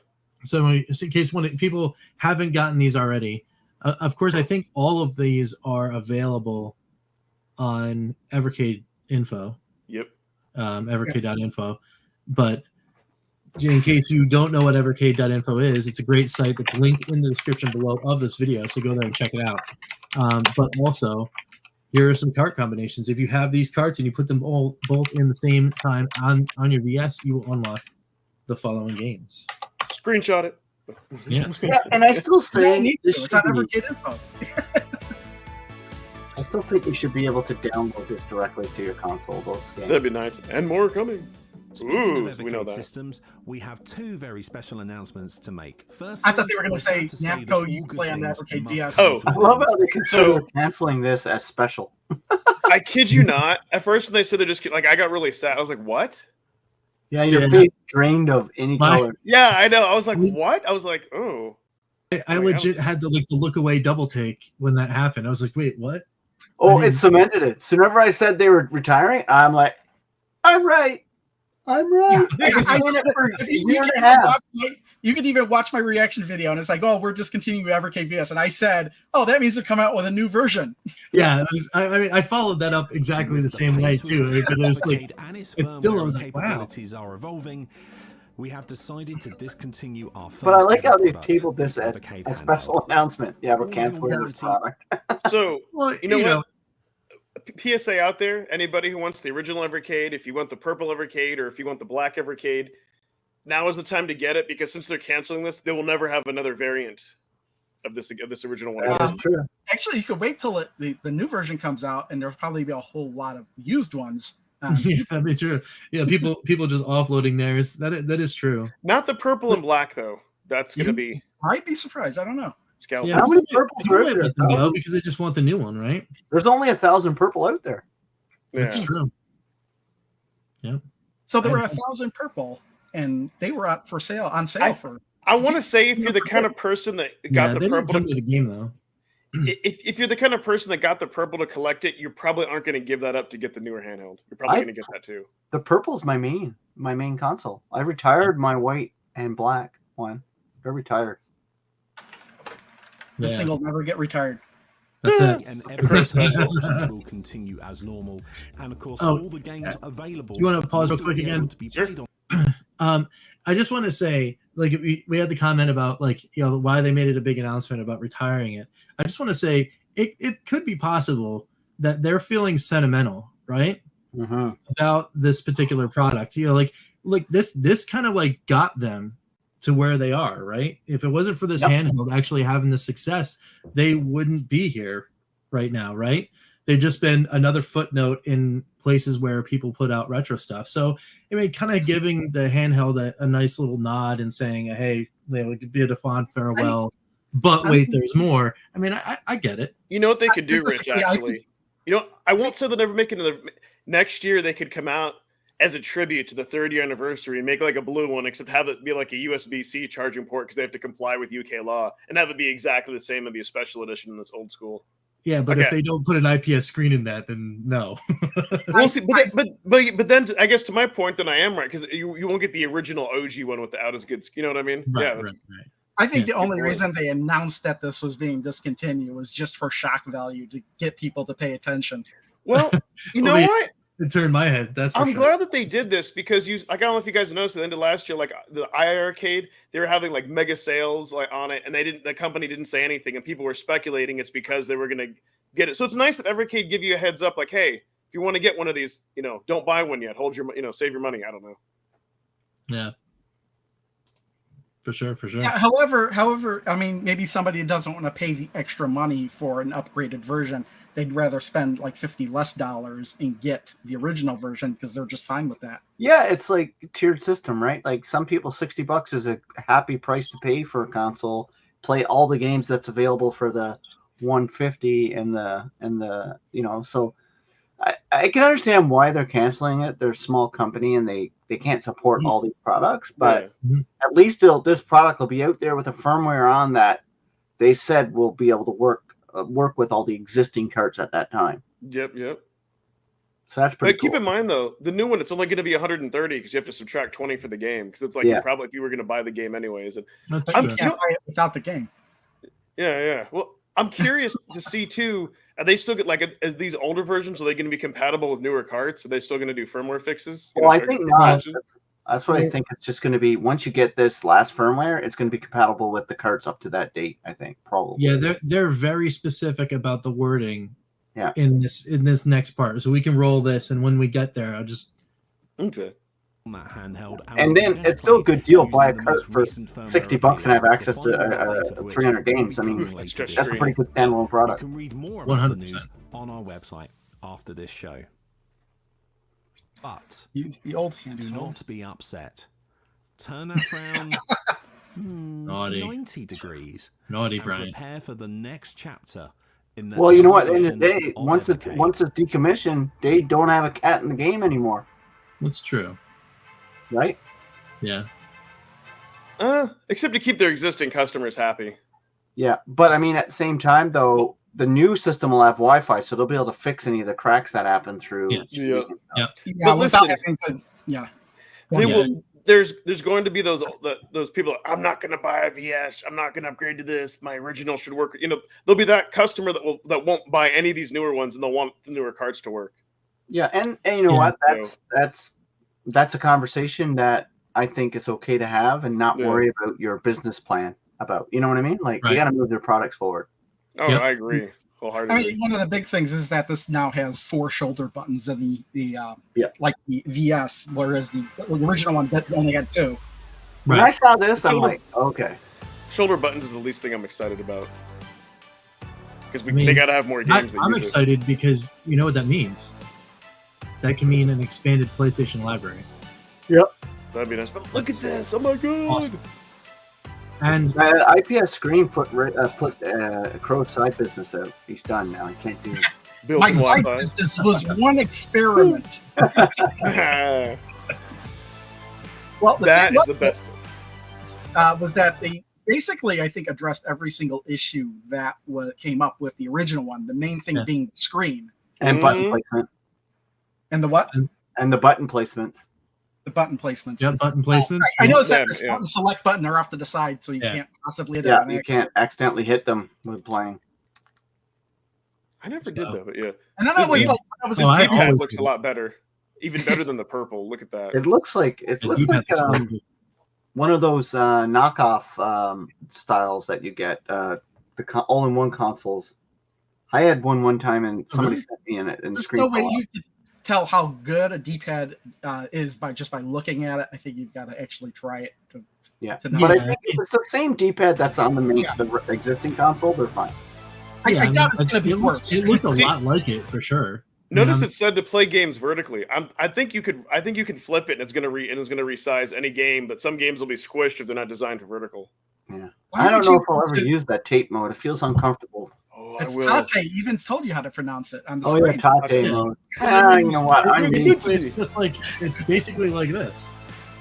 So in case people haven't gotten these already, of course, I think all of these are available on Evercade info. Yep. Evercade.info. But in case you don't know what Evercade.info is, it's a great site that's linked in the description below of this video. So go there and check it out. But also, here are some cart combinations. If you have these carts and you put them both in the same time on your VS, you will unlock the following games. Screenshot it. Yeah, and I still say it's on Evercade info. I still think you should be able to download this directly to your console. Those games. That'd be nice. And more coming. Speaking of Evercade systems, we have 2 very special announcements to make. First, I thought they were going to say, Namco, you play on the Evercade VS. Oh, I love how they consider canceling this as special. I kid you not. At first, when they said they're just like, I got really sad. I was like, what? Yeah, your face drained of any color. Yeah, I know. I was like, what? I was like, oh. I legit had the look away double take when that happened. I was like, wait, what? Oh, it cemented it. So whenever I said they were retiring, I'm like, I'm right. I'm right. You could even watch my reaction video, and it's like, oh, we're discontinuing Evercade VS. And I said, oh, that means they're coming out with a new version. Yeah, I followed that up exactly the same way, too. Because it was like, it's still, I was like, wow. Are evolving. We have decided to discontinue our first. But I like how they've tabled this as a special announcement. Yeah, we're canceling this product. So, you know what? PSA out there, anybody who wants the original Evercade, if you want the purple Evercade or if you want the black Evercade, now is the time to get it, because since they're canceling this, they will never have another variant of this original one. That's true. Actually, you could wait till the new version comes out, and there'll probably be a whole lot of used ones. Yeah, that'd be true. Yeah, people just offloading theirs. That is true. Not the purple and black though. That's gonna be. Might be surprised. I don't know. Scalpers. Yeah, How many people purples are out might there? let them go because they just want the new one, right? There's only 1,000 purple out there. That's true. Yep. So there were 1,000 purple, and they were on sale for. I want to say if you're the kind of person that got the they purple didn't come to the game though. If you're the kind of person that got the purple to collect it, you probably aren't going to give that up to get the newer handheld. You're probably going to get that too. The purple's my main console. I retired my white and black one. They're retired. This thing will never get retired. That's it. And every special will continue as normal. And of course, all the games available. You want to pause real quick again? Sure. I just want to say, like, we had the comment about, like, you know, why they made it a big announcement about retiring it. I just want to say it could be possible that they're feeling sentimental, right? Mm-hmm. About this particular product. You know, like this kind of like got them to where they are, right? If it wasn't for this handheld actually having the success, they wouldn't be here right now, right? They've just been another footnote in places where people put out retro stuff. So, I mean, kind of giving the handheld a nice little nod and saying, hey, you know, it could be a fond farewell, but wait, there's more. I mean, I get it. You know what they could do, Rich, actually? You know, I won't say they'll never make another. Next year, they could come out as a tribute to the 3rd-year anniversary and make like a blue one, except have it be like a USB-C charging port because they have to comply with UK law, and have it be exactly the same and be a special edition in this old school. Yeah, but if they don't put an IPS screen in that, then no. We'll see. But then I guess to my point, then I am right, because you won't get the original OG one with the out as good. You know what I mean? Right, yeah. right. I think the only reason they announced that this was being discontinued was just for shock value to get people to pay attention. Well, you know what? It turned my head. I'm glad that they did this because I don't know if you guys noticed at the end of last year, like the Arcade, they were having like mega sales like on it, and the company didn't say anything, and people were speculating it's because they were going to get it. So it's nice that Evercade give you a heads up, like, hey, if you want to get one of these, you know, don't buy one yet. Hold your, save your money. I don't know. Yeah. For sure. Yeah, however, I mean, maybe somebody doesn't want to pay the extra money for an upgraded version. They'd rather spend like $50 less and get the original version because they're just fine with that. Yeah, it's like a tiered system, right? Like some people, $60 is a happy price to pay for a console. Play all the games that's available for the $150 and the so I can understand why they're canceling it. They're a small company and they can't support all these products, but at least this product will be out there with a firmware on that they said will be able to work with all the existing carts at that time. Yep. So that's pretty cool. Keep in mind though, the new one, it's only going to be 130 because you have to subtract 20 for the game, because it's like probably if you were going to buy the game anyways. And you can't buy it without the game. Yeah. Well, I'm curious to see too. Are they still as these older versions? Are they going to be compatible with newer carts? Are they still going to do firmware fixes? Well, I think not. That's what I think. It's just going to be once you get this last firmware, it's going to be compatible with the carts up to that date. I think probably. Yeah, they're very specific about the wording. Yeah. In this next part, so we can roll this, and when we get there, I'll just okay. That handheld, and then it's still a good deal. Buy a cart for $60 and have access to 300 games. I mean, that's a pretty good standalone product. You can read more about the news on our website after this show. But use the old handheld. Do not be upset. Turn that round 90 degrees. Naughty, Brian. Prepare for the next chapter. Well, you know what? At the end of the day, once it's decommissioned, they don't have a cat in the game anymore. That's true. Right? Yeah. Except to keep their existing customers happy. Yeah, but I mean, at the same time, though, the new system will have Wi-Fi, so they'll be able to fix any of the cracks that happen through. Yes. Yeah, without having to. Yeah. They will. There's going to be those people. I'm not going to buy a VS. I'm not going to upgrade to this. My original should work. There'll be that customer that won't buy any of these newer ones, and they'll want the newer carts to work. Yeah, and you know what? That's a conversation that I think is okay to have, and not worry about your business plan about. You know what I mean? Like you got to move their products forward. Oh, I agree wholeheartedly. I mean, one of the big things is that this now has 4 shoulder buttons in like the VS, whereas the original one only had 2. When I saw this, I'm like, okay. Shoulder buttons is the least thing I'm excited about, because they got to have more games. I'm excited because you know what that means. That can mean an expanded PlayStation library. Yep. That'd be nice. But look at this! Oh my god! Awesome. And IPS Screen put Crow's side business out. He's done now. He can't do it. My side business was one experiment. Well, that is the best. Was that they basically, I think, addressed every single issue that came up with the original one. The main thing being the screen and button placement. And the what? And the button placements. The button placements. Yeah, button placements. I know it's that the select button are off to the side, so you can't possibly hit it. Yeah, you can't accidentally hit them with playing. I never did that, but yeah. And then I was like, this D-pad looks a lot better. Even better than the purple. Look at that. It looks like one of those knockoff styles that you get, the all-in-one consoles. I had one time, and somebody sent me in it. And there's no way you could tell how good a D-pad is by looking at it. I think you've got to actually try it. To know. But I think if it's the same D-pad that's on the existing console, they're fine. I doubt it's going to be worse. It looked a lot like it for sure. Notice it said to play games vertically. I think you can flip it, and it's going to resize any game. But some games will be squished if they're not designed for vertical. Yeah, I don't know if I'll ever use that tape mode. It feels uncomfortable. Oh, it's Tate. Even told you how to pronounce it on the screen. Oh, yeah, Tate mode. You know what? It's just like it's basically like this,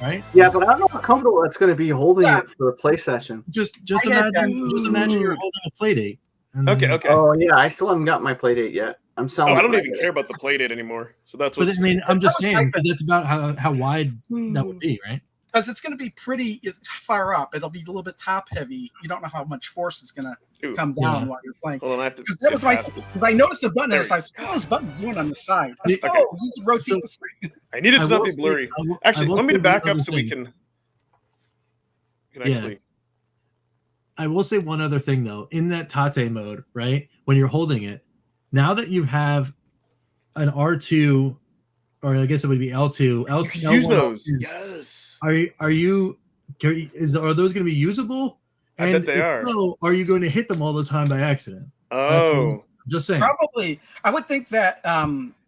right? Yeah, but I don't know how comfortable it's going to be holding it for a play session. Just imagine you're holding a play date. Okay. Oh yeah, I still haven't got my play date yet. I'm selling. I don't even care about the play date anymore. So that's what. But I mean, I'm just saying because it's about how wide that would be, right? Because it's going to be pretty far up. It'll be a little bit top heavy. You don't know how much force is going to come down while you're playing. Hold on, I have to. Because I noticed the button. I was like, "Oh, those buttons doing on the side." I was like, "Oh, you can rotate the screen." I need it to not be blurry. Actually, let me to back up so we can actually. I will say one other thing though. In that Tate mode, right, when you're holding it, now that you have an R2, or I guess it would be L2, L2 use those. L1, Yes. Are those going to be usable? I bet they are. So, are you going to hit them all the time by accident? Oh, just saying. Probably. I would think that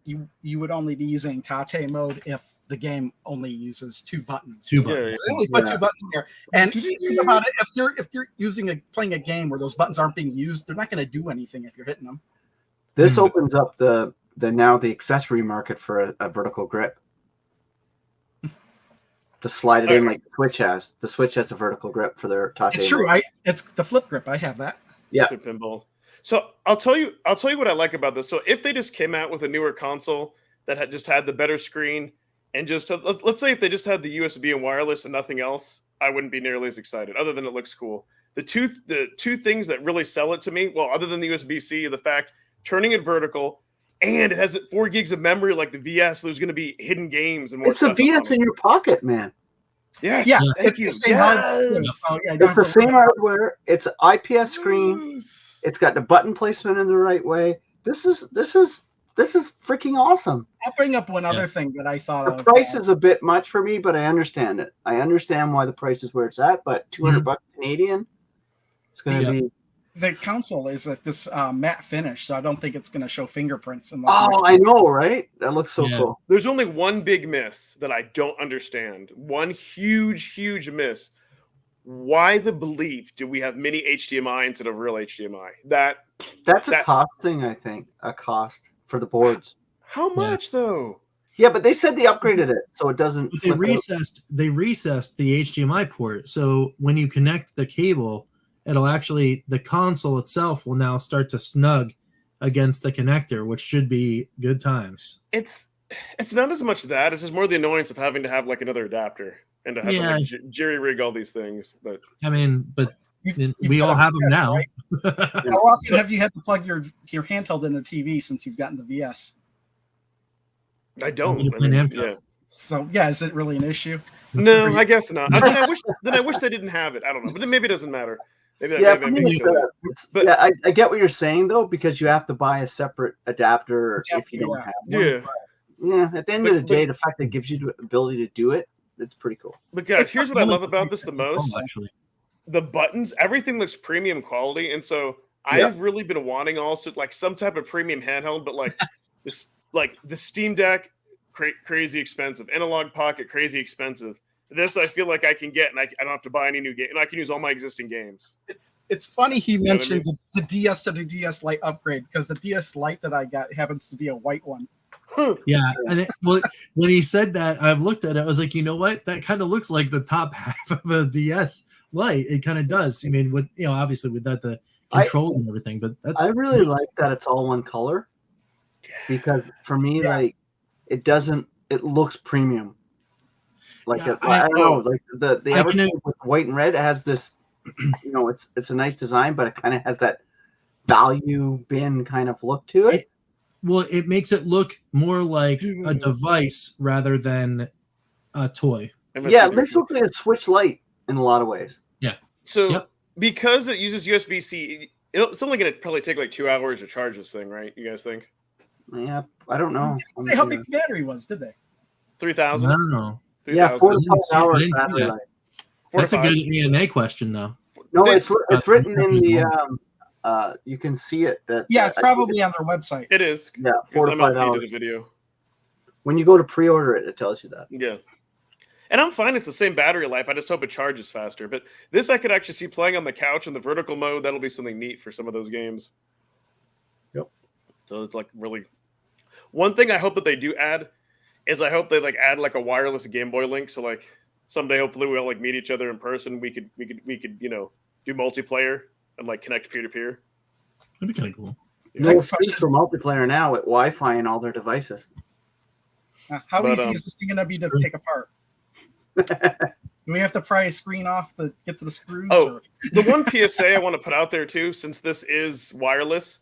you would only be using Tate mode if the game only uses two buttons. Two buttons. They only put two buttons here. And if you think about it, if you're playing a game where those buttons aren't being used, they're not going to do anything if you're hitting them. This opens up the accessory market for a vertical grip. To slide it in like the Switch has. The Switch has a vertical grip for their Tate. It's true. It's the flip grip. I have that. Yeah. Pinball. So I'll tell you what I like about this. So if they just came out with a newer console that had the better screen and just let's say if they just had the USB and wireless and nothing else, I wouldn't be nearly as excited. Other than it looks cool. The two things that really sell it to me, well, other than the USB-C, the fact turning it vertical, and it has 4 gigs of memory like the VS. So there's going to be hidden games and more. It's a VS in your pocket, man. Yes. Yeah. Thank you. The same hardware. It's the same hardware. It's an IPS screen. It's got the button placement in the right way. This is freaking awesome. I'll bring up one other thing that I thought the price is a bit much for me, but I understand it. I understand why the price is where it's at, but $200 Canadian, it's going to be. The console is this matte finish, so I don't think it's going to show fingerprints. I know, right? That looks so cool. There's only one big miss that I don't understand. One huge miss. Why the bleep do we have mini HDMI instead of real HDMI? That's a cost thing, I think. A cost for the boards. How much though? Yeah, but they said they upgraded it so it doesn't. They recessed the HDMI port, so when you connect the cable, the console itself will now start to snug against the connector, which should be good times. It's not as much that, it's just more the annoyance of having to have like another adapter and to have to like jerry rig all these things. But I mean, we all have them now. Right? How often have you had to plug your handheld in the TV since you've gotten the VS? I don't. So is it really an issue? No, I guess not. I wish they didn't have it. I don't know, but then maybe it doesn't matter. I get what you're saying though, because you have to buy a separate adapter if you don't have one. Yeah, at the end of the day, the fact that it gives you the ability to do it, it's pretty cool. But guys, here's what I love about this the most. The buttons, everything looks premium quality, and so I've really been wanting also like some type of premium handheld, but like this, like the Steam Deck, crazy expensive, Analog Pocket, crazy expensive. This I feel like I can get, and I don't have to buy any new game, and I can use all my existing games. It's funny he You know what I mentioned the DS to the DS Lite upgrade, because the DS Lite that I got happens to be a white one. Yeah, and when he said that, I've looked at it. I was like, you know what? That kind of looks like the top half of a DS Lite. It kind of does. I mean, with obviously with that the controls and everything, but I really like that it's all one color, because for me, like it looks premium. Like I don't know, like the Evercade with white and red has this, it's a nice design, but it kind of has that value bin kind of look to it. It makes it look more like a device rather than a toy. Yeah, it makes it look like a Switch Lite in a lot of ways. Yeah. So because it uses USB-C, it's only going to probably take like 2 hours to charge this thing, right? You guys think? Yeah, I don't know. Didn't say how big the battery was, did they? 3,000. I don't know. 3, yeah, 4 to 5 hours. That's a good EMA question, though. No, it's written in the. You can see it. It's probably on their website. It is. Yeah, 4 to 5 hours. The video. When you go to pre-order it, it tells you that. Yeah. And I'm fine. It's the same battery life. I just hope it charges faster. But this I could actually see playing on the couch in the vertical mode. That'll be something neat for some of those games. Yep. So it's like really. One thing I hope that they do add is I hope they add a wireless Game Boy link. So someday hopefully we'll meet each other in person. We could do multiplayer and connect peer to peer. That'd be kind of cool. No space for multiplayer now with Wi-Fi and all their devices. How easy is this thing going to be to take apart? Do we have to pry a screen off to get to the screws? Oh, the one PSA I want to put out there too, since this is wireless,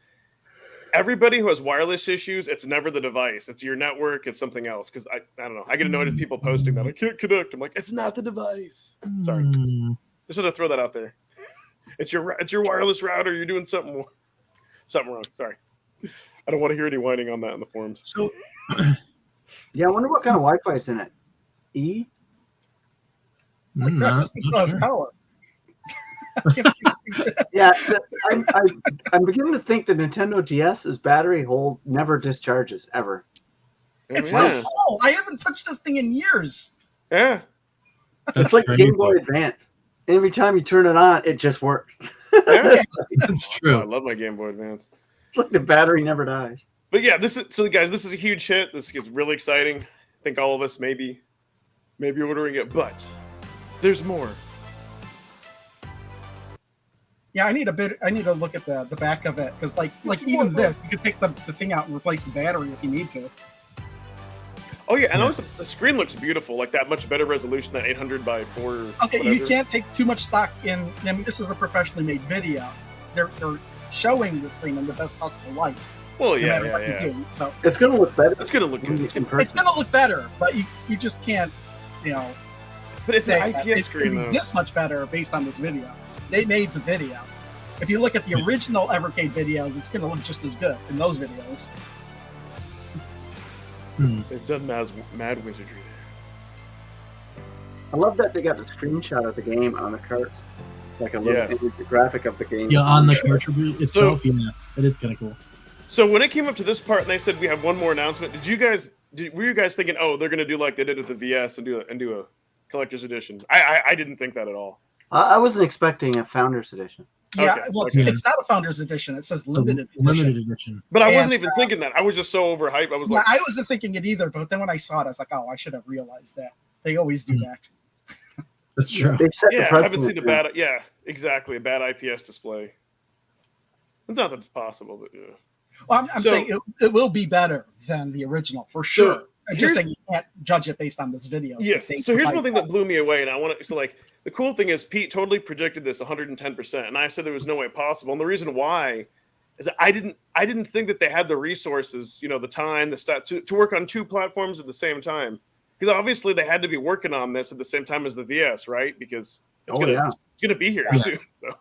everybody who has wireless issues, it's never the device. It's your network. It's something else. Because I don't know. I get annoyed as people posting that I can't connect. I'm like, it's not the device. Sorry. Just want to throw that out there. It's your wireless router. You're doing something wrong. Sorry. I don't want to hear any whining on that in the forums. So, yeah, I wonder what kind of Wi-Fi is in it. E? This thing still has power. Yeah, I'm beginning to think the Nintendo DS's battery hold never discharges ever. It's still full. I haven't touched this thing in years. Yeah, it's like Game Boy Advance. Every time you turn it on, it just works. Yeah. That's true. I love my Game Boy Advance. It's like the battery never dies. But yeah, this is a huge hit. This gets really exciting. I think all of us maybe ordering it, but there's more. Yeah, I need to look at the back of it, because even this, you could take the thing out and replace the battery if you need to. Oh yeah, and also the screen looks beautiful, that much better resolution than 800 by 4. Okay, whatever. you can't take too much stock in. I mean, this is a professionally made video. They're showing the screen in the best possible light. Well, yeah. So it's gonna look better. It's gonna look good. It's gonna look better, but you just can't, But it's an IPS it's screen gonna be though. this much better based on this video. They made the video. If you look at the original Evercade videos, it's gonna look just as good in those videos. They've done mad wizardry there. I love that they got the screenshot of the game on the carts, like a little image, graphic of the game. Yeah, on the cartridge itself. Yeah, it is kind of cool. So when it came up to this part and they said we have one more announcement, were you guys thinking, oh, they're going to do like they did with the VS and do a collector's edition? I didn't think that at all. I wasn't expecting a Founders Edition. Yeah, Okay, well, okay. It's not a Founders Edition. It says limited edition. But I wasn't even thinking that. I was just so overhyped. I was like, I wasn't thinking it either. But then when I saw it, I was like, oh, I should have realized that. They always do that. That's true. Yeah, I haven't seen a bad. Yeah, exactly, a bad IPS display. It's not that it's possible, but yeah. Well, I'm saying it will be better than the original for sure. So, I'm just saying you can't judge it based on this video. Yes. So here's one thing that blew me away, and I want to. So like the cool thing is Pete totally predicted this 110%, and I said there was no way possible. And the reason why is that I didn't think that they had the resources, the time, the stat to work on two platforms at the same time. Because obviously they had to be working on this at the same time as the VS, right? Because it's gonna be here soon. So.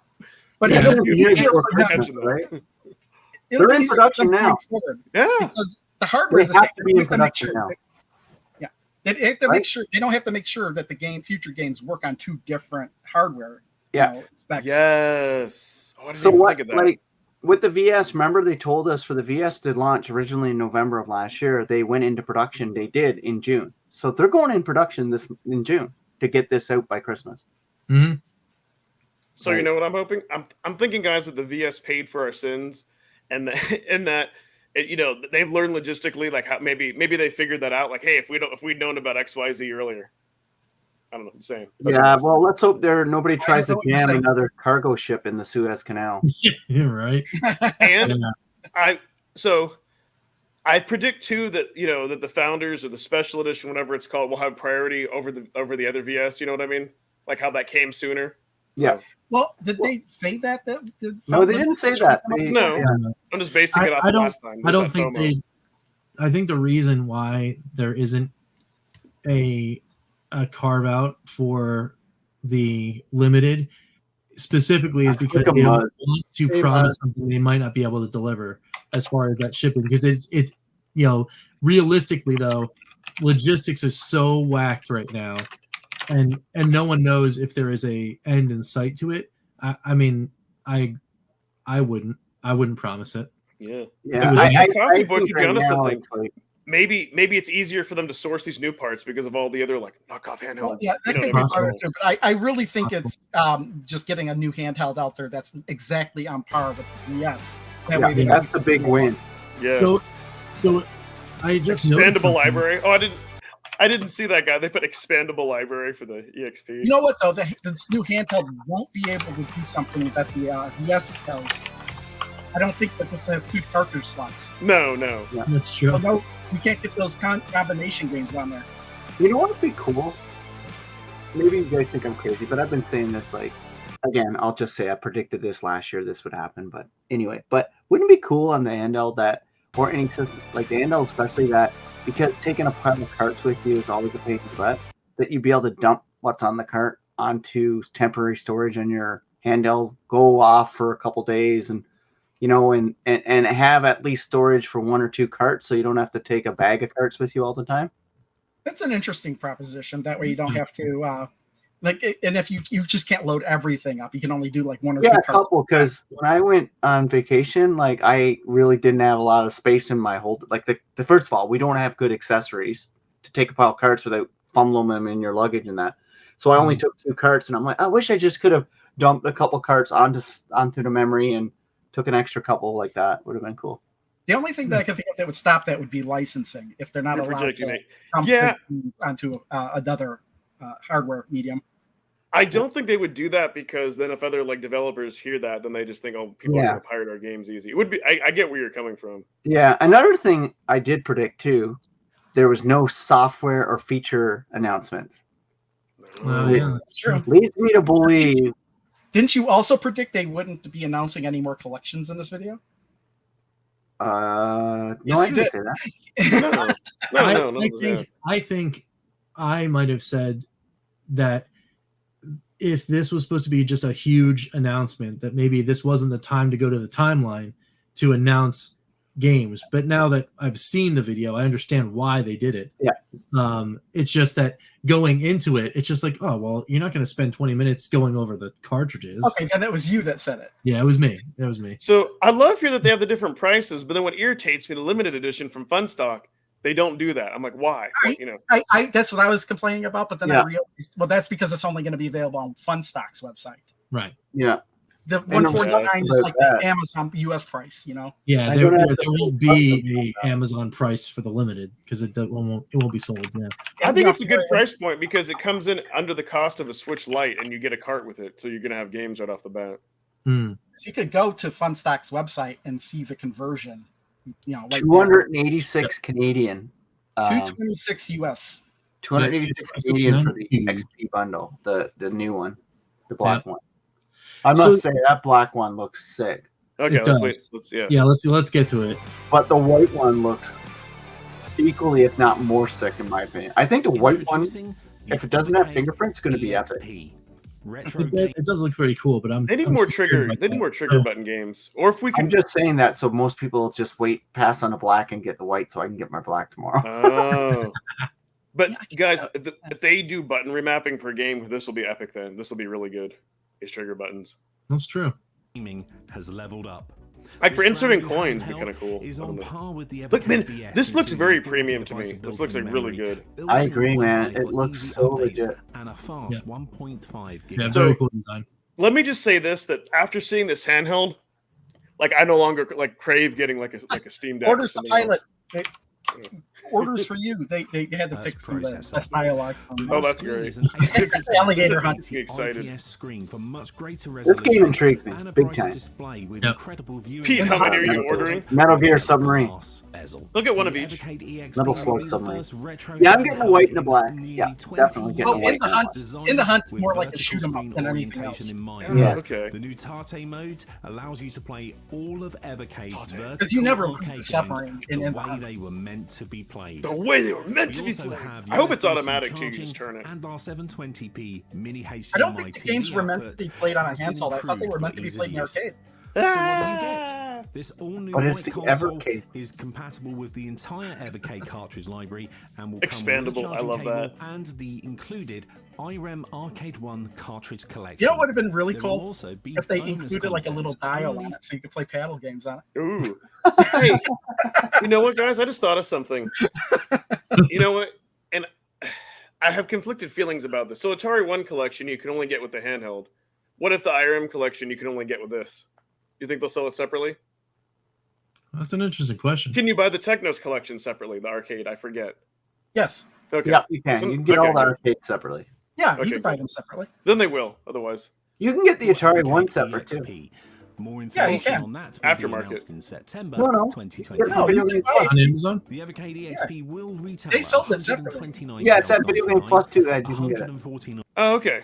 But it'll be easier for them, right? They're in production now. Yeah, because the hardware is the same. They have to be in production now. Yeah, they have to make sure. They don't have to make sure that the future games work on two different hardware. Specs. Yes. Oh, so what? Like with the VS, remember they told us for the VS to launch originally in November of last year. They went into production. They did in June. So they're going in production in June. to get this out by Christmas. Mm-hmm. So you know what I'm hoping? I'm thinking, guys, that the VS paid for our sins, and that they've learned logistically, like how maybe they figured that out. Like, hey, if we'd known about XYZ earlier, I don't know. I'm saying. Yeah, well, let's hope nobody tries to jam another cargo ship in the Suez Canal. Yeah, right. And I predict too that that the Founders or the Special Edition, whatever it's called, will have priority over the other VS. You know what I mean? Like how that came sooner. Yeah. Well, did they say that? No, they didn't say that. No, I'm just basing it off of last time. I don't think they. I think the reason why there isn't a carve out for the limited specifically is because they don't want to promise something they might not be able to deliver as far as that shipping, because it's realistically though, logistics is so whacked right now, and no one knows if there is a end in sight to it. I mean, I wouldn't promise it. Yeah. I boy, to be honest, maybe it's easier for them to source these new parts because of all the other like knockoff handhelds. Well, yeah, that could be part of it too. But I really think it's just getting a new handheld out there that's exactly on par with the DS. That's the big win. Yeah. So I just expandable library. Oh, I didn't see that guy. They put expandable library for the EXP. You know what though? This new handheld won't be able to do something that the DS does. I don't think that this has 2 cartridge slots. No. Yeah. That's true. So no, you can't get those combination games on there. You know what would be cool? Maybe you guys think I'm crazy, but I've been saying this again, I'll just say I predicted this last year, this would happen. But anyway, wouldn't it be cool on the handheld or any system, like the handheld especially, that because taking a pile of carts with you is always a pain in the butt, that you'd be able to dump what's on the cart onto temporary storage in your handheld, go off for a couple days and have at least storage for 1 or 2 carts, so you don't have to take a bag of carts with you all the time. That's an interesting proposition. That way you don't have to and if you just can't load everything up, you can only do like 1 or 2 carts. A couple, because when I went on vacation, I really didn't have a lot of space in my hold. Like the first of all, we don't have good accessories to take a pile of carts without fumbling them in your luggage and that. So I only took 2 carts, and I'm like, I wish I just could have dumped a couple carts onto the memory and took an extra couple like that. Would have been cool. The only thing that I can think of that would stop that would be licensing, if they're not allowed to come onto another hardware medium. I don't think they would do that, because then if other developers hear that, then they just think, oh, people are going to pirate our games easy. It would be. I get where you're coming from. Yeah. Another thing I did predict too, there was no software or feature announcements. Yeah, that's true. Leads me to believe. Didn't you also predict they wouldn't be announcing any more collections in this video? No, yes, I didn't say that. No. I think I might have said that if this was supposed to be just a huge announcement, that maybe this wasn't the time to go to the timeline to announce games. But now that I've seen the video, I understand why they did it. Yeah. It's just that going into it, it's just like, oh, well, you're not going to spend 20 minutes going over the cartridges. Okay, then it was you that said it. Yeah, it was me. It was me. So I love here that they have the different prices, but then what irritates me, the limited edition from Funstock, they don't do that. I'm like, why? I that's what I was complaining about, but then I realized, well, that's because it's only going to be available on Funstock's website. Right. Yeah. The $149 is like the Amazon US price, Yeah, there won't be a Amazon price for the limited, because it won't be sold. Yeah, I think it's a good price point, because it comes in under the cost of a Switch Lite, and you get a cart with it, so you're going to have games right off the bat. So you could go to Funstock's website and see the conversion. Right 286 Canadian. 226 US. 286 Canadian for the XP bundle, the new one, the black one. I'm not saying that black one looks sick. Okay, let's get to it. But the white one looks equally, if not more, sick in my opinion. I think the white one, if it doesn't have fingerprints, it's going to be epic. It does look pretty cool, but they need more trigger. They need more trigger button games. Or if we can, I'm just saying that so most people just pass on the black and get the white, so I can get my black tomorrow. Oh. But guys, if they do button remapping per game, this will be epic. Then this will be really good. These trigger buttons. That's true. Gaming has leveled up. Like for inserting coins, would be kind of cool. Look, man, this looks very premium to me. This looks like really good. I agree, man. It looks so legit. and a fast 1.5 gigabytes. Yeah, very cool design. Let me just say this: that after seeing this handheld, like I no longer like crave getting like a Steam Deck. Orders to pilot. Orders for you. They had to fix some of the dialogue. Oh, that's great. Alligator hunt. Excited. Screen for much greater This game intrigues me big time. with incredible viewing. Pete, how many are you ordering? Metal Gear Submarine. Look at one of each. Metal Slug Submarine. Yeah, I'm getting the white and the black. Yeah, definitely getting the white. In the hunt's more like a shoot 'em up than anything else. Yeah. Okay. The new Tate mode allows you to play all of Evercade's because you never lose the submarine in the the way hunt. they were meant to be played. The way they were meant to be played. I hope it's automatic too. You just turn it. And our 720p mini HDMI. I don't think the games were meant to be played on a handheld. I thought they were meant to be played in arcade. So what do you get? This all-new But it's white the console Evercade. is compatible with the entire Evercade cartridge library and will Expandable, come with a I love charging that. cable and the included IREM Arcade 1 cartridge collection. You know what would have been really There will cool also be if they bonus included like a little content dial only on it, so you could play paddle games on it. Ooh. Hey, you know what, guys? I just thought of something. You know what? And I have conflicted feelings about this. So Atari 1 collection you can only get with the handheld. What if the IRM collection you can only get with this? You think they'll sell it separately? That's an interesting question. Can you buy the Technos collection separately, the arcade? I forget. Yes. Okay. Yeah, you can. You can get all the arcades separately. Yeah, Okay, you can buy cool. them separately. Then they will, otherwise. You can get the Atari 1 separate too. More Yeah, you information can. on that Aftermarket. will be announced in September No, no. 2020. No, Video Game Plus. On Amazon? The Evercade EXP will retail They sold it at separately. $129.99. Yeah, it's that Video Game Plus 2 ad. You can get it. $149. Oh, okay.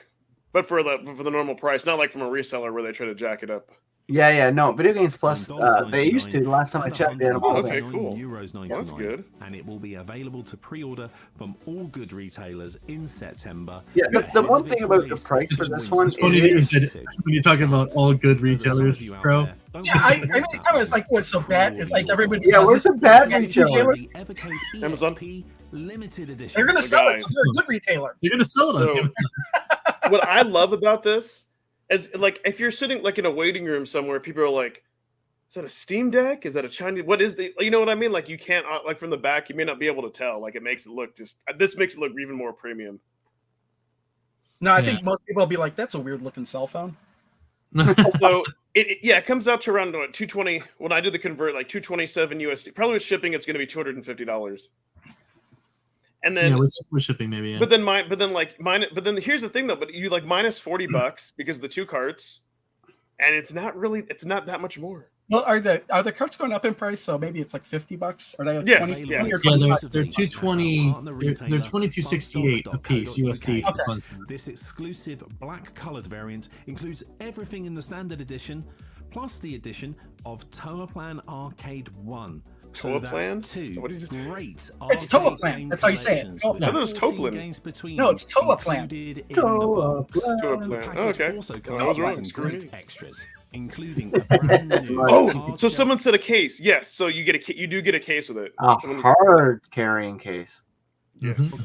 But for the normal price, not like from a reseller where they try to jack it up. Yeah, no. Video Games Plus, they used to. Last time I and checked, they had them all okay, there. cool. Euros 99, That's good. And it will be available to pre-order from all good retailers in September. Yeah, the ahead one of thing its about the release. price for this one It's funny that you is said when you're talking about all good retailers, bro. Yeah, I was like, what's so bad? It's like everybody. Yeah, does where's this the bad retailer? retailer? The Evercade Amazon? EXP limited edition. They're gonna The sell it, guys. so they're a good retailer. You're gonna sell it on So- Amazon. What I love about this is like if you're sitting like in a waiting room somewhere, people are like, "Is that a Steam Deck? Is that a Chinese? What is the? You know what I mean? Like you can't like from the back, you may not be able to tell. Like it makes it look just. This makes it look even more premium. No, I Yeah. think most people will be like, that's a weird looking cell phone. So it comes out to around what, 220. When I do the convert, like 227 USD. Probably with shipping, it's going to be $250. And then, Yeah, we're shipping maybe. Yeah. but then here's the thing though. But you like minus $40 because of the two carts, and it's not that much more. Well, are the carts going up in price? So maybe it's like $50. Are they like Yeah, 20, yeah. 20 or Yeah, 25? they're 220. They're 2268 a piece USD for fun. This exclusive black-colored variant includes everything in the standard edition, plus the addition of Toaplan Arcade 1. So Toaplan? that's two What did you just say? great It's arcade Toaplan. game That's how you say it. collections Toaplan. with I thought it was 14 Toaplan. games between No, it's Toaplan. included in the box. The Toaplan. package Oh, okay. also I comes was with wrong. some Screw great me. extras, including a brand new Oh, hard so shell someone said a case. Yes, so you get you do get a case with it. A hard carrying case.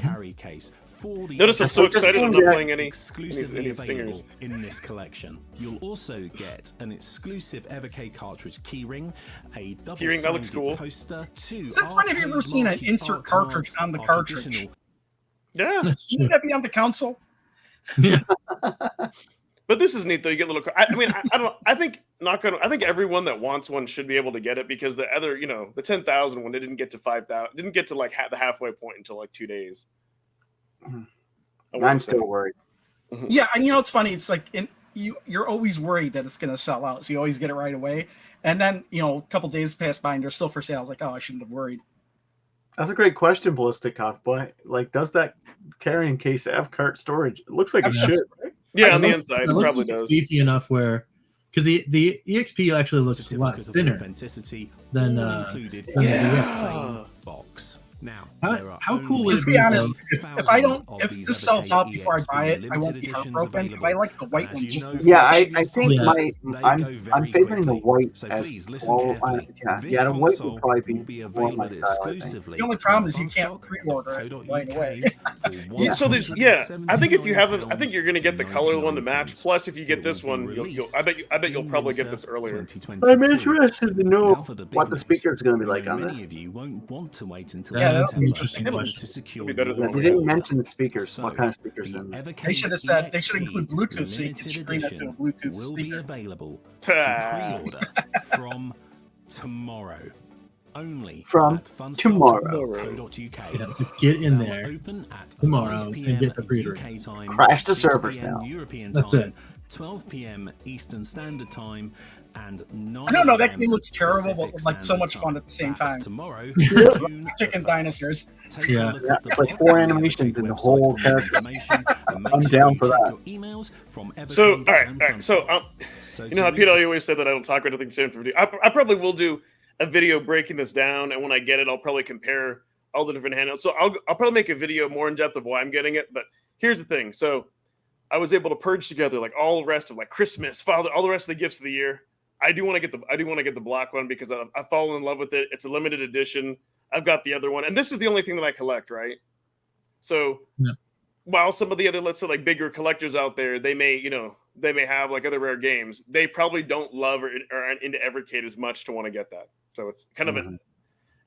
carry case for the Notice I'm so That's excited. I'm not yeah. playing any exclusively stingers. available in this collection. You'll also get an exclusive Evercade cartridge keyring, a Keyring, that looks cool. poster, two Since when have you ever seen an arcade insert art cartridge cards, on the our cartridge? traditional- Yeah, That's true. Wouldn't that be on the console? Yeah. but this is neat though. You get little. I mean, I don't. I think I think everyone that wants one should be able to get it because the other, the 10,000 one, it didn't get to 5,000. Didn't get to like the halfway point until like 2 days. I'm still worried. Yeah, and it's funny. It's like you're always worried that it's going to sell out, so you always get it right away. And then a couple days pass by and they're still for sale. I was like, oh, I shouldn't have worried. That's a great question, Ballistic Cop. But like, does that carrying case have cart storage? It looks like it Yeah. should, right? Yeah, on the looks- inside, it looks probably like it's does. beefy enough where, because the EXP actually looks a lot certificate of thinner authenticity, than all included than in the the EXP. same box. Now, How- there are how cool only is Let's be honest. thousands If this sells out before I buy it, I won't be limited heartbroken because I editions like the white available. one just And as as you know, Yeah, I previous think Yeah. models, I'm they I'm go very favoring the quickly. white So as please listen well. carefully. This Yeah, the white console would probably will be be more my available style, I think. exclusively The only from problem is you can't Funstock, pre-order it .co.uk right away. for Yeah, so there's I think if you have I think £179, you're gonna get the color one to match. £99. Plus, if you get It this will be one, you'll released I bet you'll in probably get winter this earlier. 2022. I'm interested to know Now for the big what the news. speaker is going to be I like know on many this. of you won't want to wait until Yeah, Yeah, that'll that's an be interesting interesting. question. To secure It'd be better your than Yeah, they what we didn't have. mention the speakers. So, What kind of speakers the in there? Evercade They should have said they should EXP include Bluetooth so you limited can stream it to a edition Bluetooth will be speaker. available to pre-order from tomorrow. Only From at tomorrow. funstar.co.uk. Yeah, so get in They'll there open at tomorrow 5 and p.m. get the pre-order. UK time, Crash the 6 servers p.m. now. European That's time, it. 12 p.m. Eastern Standard Time, and 9 I don't know, that p.m. game looks terrible, but Pacific like so Standard much fun Time. at the same That's time. Tomorrow, June Kicking the 1st. dinosaurs. Take Yeah. a look Yeah, at the it's like blog 4 on the animations Evercade in the website whole for more character. information, and make I'm sure down you for check that. your emails from So, Evercade all right. and So, Funstar. you know how Pete always said that I don't talk about anything same for video. I probably will do a video breaking this down, and when I get it, I'll probably compare all the different handhelds. So I'll probably make a video more in depth of why I'm getting it. But here's the thing: so I was able to purge together like all the rest of like Christmas, Father, all the rest of the gifts of the year. I do want to get the black one because I've fallen in love with it. It's a limited edition. I've got the other one, and this is the only thing that I collect, right? So Yeah. while some of the other, let's say like bigger collectors out there, they may have like other rare games. They probably don't love or aren't into Evercade as much to want to get that. So it's kind of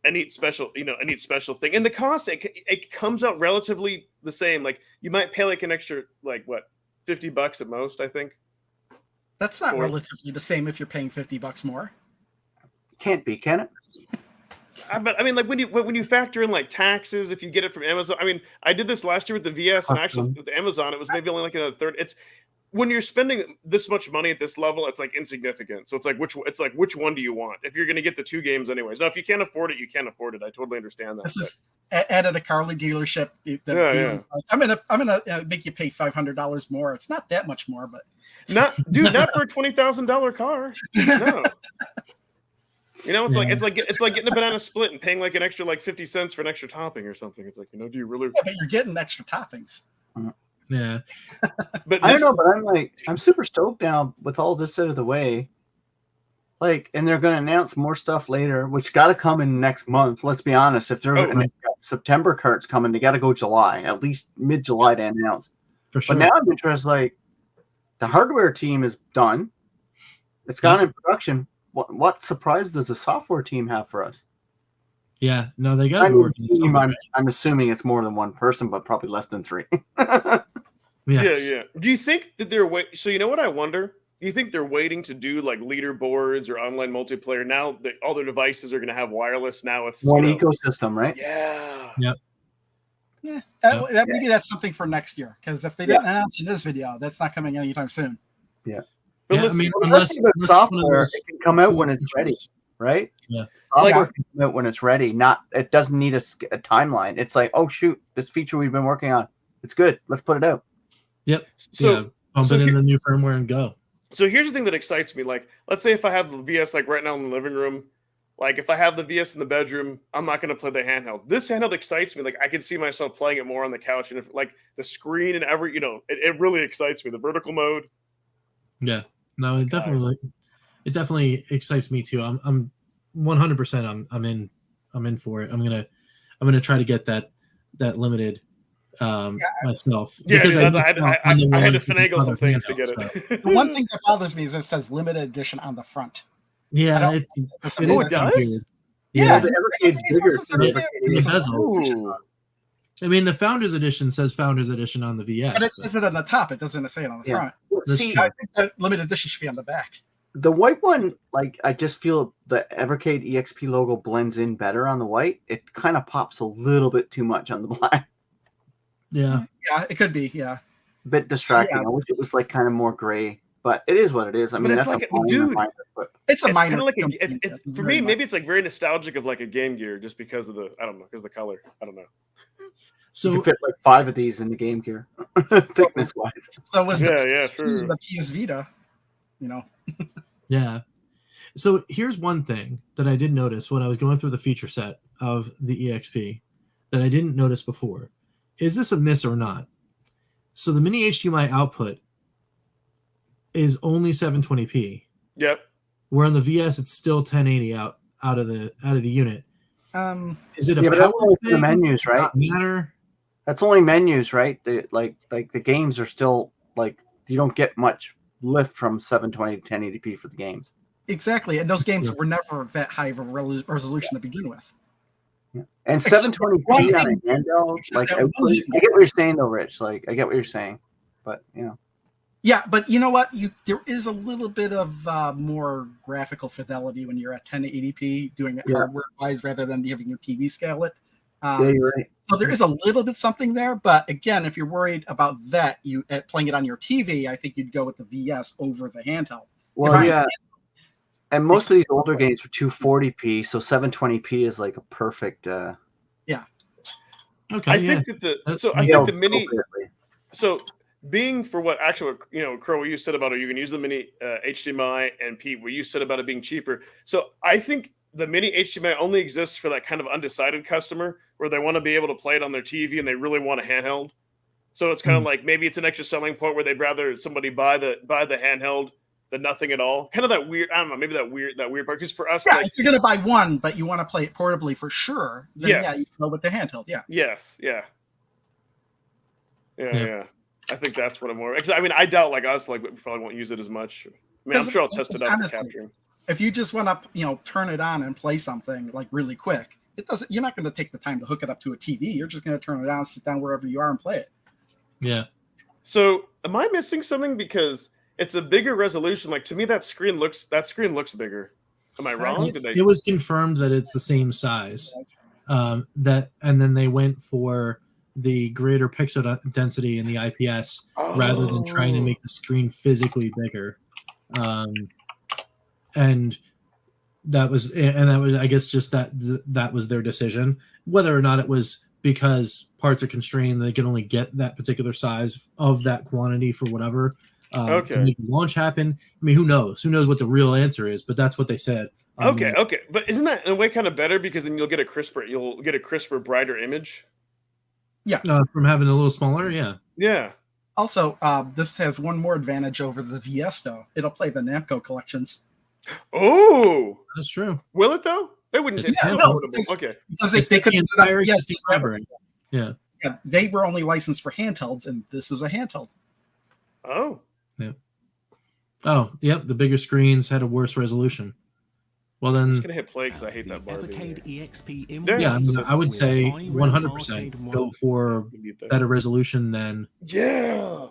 a neat special thing. And the cost, it comes out relatively the same. Like you might pay like an extra, like what, $50 at most, I think. That's not relatively the same if you're paying $50 more. Can't be, can it? But I mean, like when you factor in like taxes, if you get it from Amazon. I mean, I did this last year with the VS, and actually with Amazon, it was maybe only like a third. It's when you're spending this much money at this level, it's like insignificant. So it's like which one do you want? If you're going to get the 2 games anyways. Now, if you can't afford it, you can't afford it. I totally understand that. This is at a Carly dealership. The dealer's like, I'm gonna make you pay $500 more. It's not that much more, but not for a $20,000 car. No. You know, it's like getting a banana split and paying like an extra like 50 cents for an extra topping or something. It's like, do you really? Yeah, but you're getting extra toppings. Yeah. But I don't know, but I'm super stoked now with all this out of the way. Like, and they're going to announce more stuff later, which got to come in next month. Let's be honest. If they're September carts coming, they got to go July, at least mid-July to announce. For sure. But now I'm interested. Like, the hardware team is done. It's gone in production. What surprise does the software team have for us? Yeah, no, they got to work. I'm assuming it's more than one person, but probably less than 3. Yes. Yeah. Do you think that they're So you know what I wonder? Do you think they're waiting to do like leaderboards or online multiplayer now that all their devices are going to have wireless? Now it's one ecosystem, right? Yeah. Yep. Yeah. Maybe that's something for next year. Because if they didn't announce in this video, that's not coming anytime soon. Yeah. But Yeah, listen, I mean, unless software, it can come out when it's features. ready, right? Yeah. Software can come out when it's ready. It doesn't need a timeline. It's like, oh shoot, this feature we've been working on, it's good. Let's put it out. Yep. So pump it in the new firmware and go. So here's the thing that excites me. Like, let's say if I have the VS like right now in the living room, like if I have the VS in the bedroom, I'm not going to play the handheld. This handheld excites me. Like I can see myself playing it more on the couch, and if like the screen and it really excites me. The vertical mode. Yeah. No, it definitely excites me too. I'm 100%. I'm in for it. I'm gonna try to get that limited myself. Yeah, because I had to finagle some things to get it. The one thing that bothers me is it says limited edition on the front. Yeah, it does? weird. Yeah, Yeah, the Evercade's bigger. it does. I mean, the Founders Edition says Founders Edition on the VS. But it says it on the top. It doesn't say it on the front. See, I think the limited edition should be on the back. the white one, like I just feel the Evercade EXP logo blends in better on the white. It kind of pops a little bit too much on the black. Yeah. Yeah, it could be. Yeah. A bit distracting. I wish it was like kind of more gray, but it is what it is. I mean, it's that's like a dude. It's a minor. Kind of like it's for me. Maybe it's like very nostalgic of like a Game Gear, just because of because of the color. I don't know. So you could fit like 5 of these in the Game Gear, thickness wise. So was true. The PS Vita, Yeah. So here's one thing that I did notice when I was going through the feature set of the EXP that I didn't notice before. Is this a miss or not? So the mini HDMI output is only 720p. Yep. Where on the VS it's still 1080 out of the unit. Is it a but power that's thing? the menus, right? Matter. That's only menus, right? Like the games are still like you don't get much lift from 720 to 1080p for the games. Exactly, and those games were never that high of a resolution to begin with. And 720p on a handheld, like I get what you're saying though, Rich. Like I get what you're saying, but you know. Yeah, but you know what? There is a little bit of more graphical fidelity when you're at 1080p doing it hardware-wise rather than having your TV scale it. Yeah, you're right. So there is a little bit something there, but again, if you're worried about that, playing it on your TV, I think you'd go with the VS over the handheld. Well, yeah. And most of these older games are 240p, so 720p is like a perfect. Yeah. Okay. I think the mini. So being for what actual, Crow, what you said about it, you can use the mini HDMI, and Pete, what you said about it being cheaper. So I think the mini HDMI only exists for that kind of undecided customer where they want to be able to play it on their TV and they really want a handheld. So it's kind of like maybe it's an extra selling point where they'd rather somebody buy the handheld than nothing at all. Kind of that weird, I don't know, maybe that weird part. Because for us, if you're going to buy one, but you want to play it portably for sure, then you go with the handheld. Yeah. Yes. Yeah. Yeah. I think that's what I'm more. I mean, I doubt like us, like we probably won't use it as much. I mean, I'm sure I'll test it out for capturing. If you just want to, turn it on and play something like really quick, you're not going to take the time to hook it up to a TV. You're just going to turn it on, sit down wherever you are and play it. Yeah. So am I missing something? Because it's a bigger resolution. Like to me, that screen looks bigger. Am I wrong? It was confirmed that it's the same size. And then they went for the greater pixel density in the IPS rather than trying to make the screen physically bigger. And that was, I guess, just that was their decision. Whether or not it was because parts are constrained, they can only get that particular size of that quantity for whatever to make the launch happen. I mean, who knows? Who knows what the real answer is? But that's what they said. Okay. But isn't that in a way kind of better because then you'll get a crisper, brighter image? Yeah. From having a little smaller, yeah. Yeah. Also, this has one more advantage over the VS, though. It'll play the Namco collections. Oh, that's true. Will it though? They wouldn't take okay. Because they could entire library. Yeah. They were only licensed for handhelds, and this is a handheld. Oh. Yeah. Oh, yep. The bigger screens had a worse resolution. Well, then. I'm just gonna hit play because I hate that bar. Yeah, I would say 100% go for better resolution than. Yeah.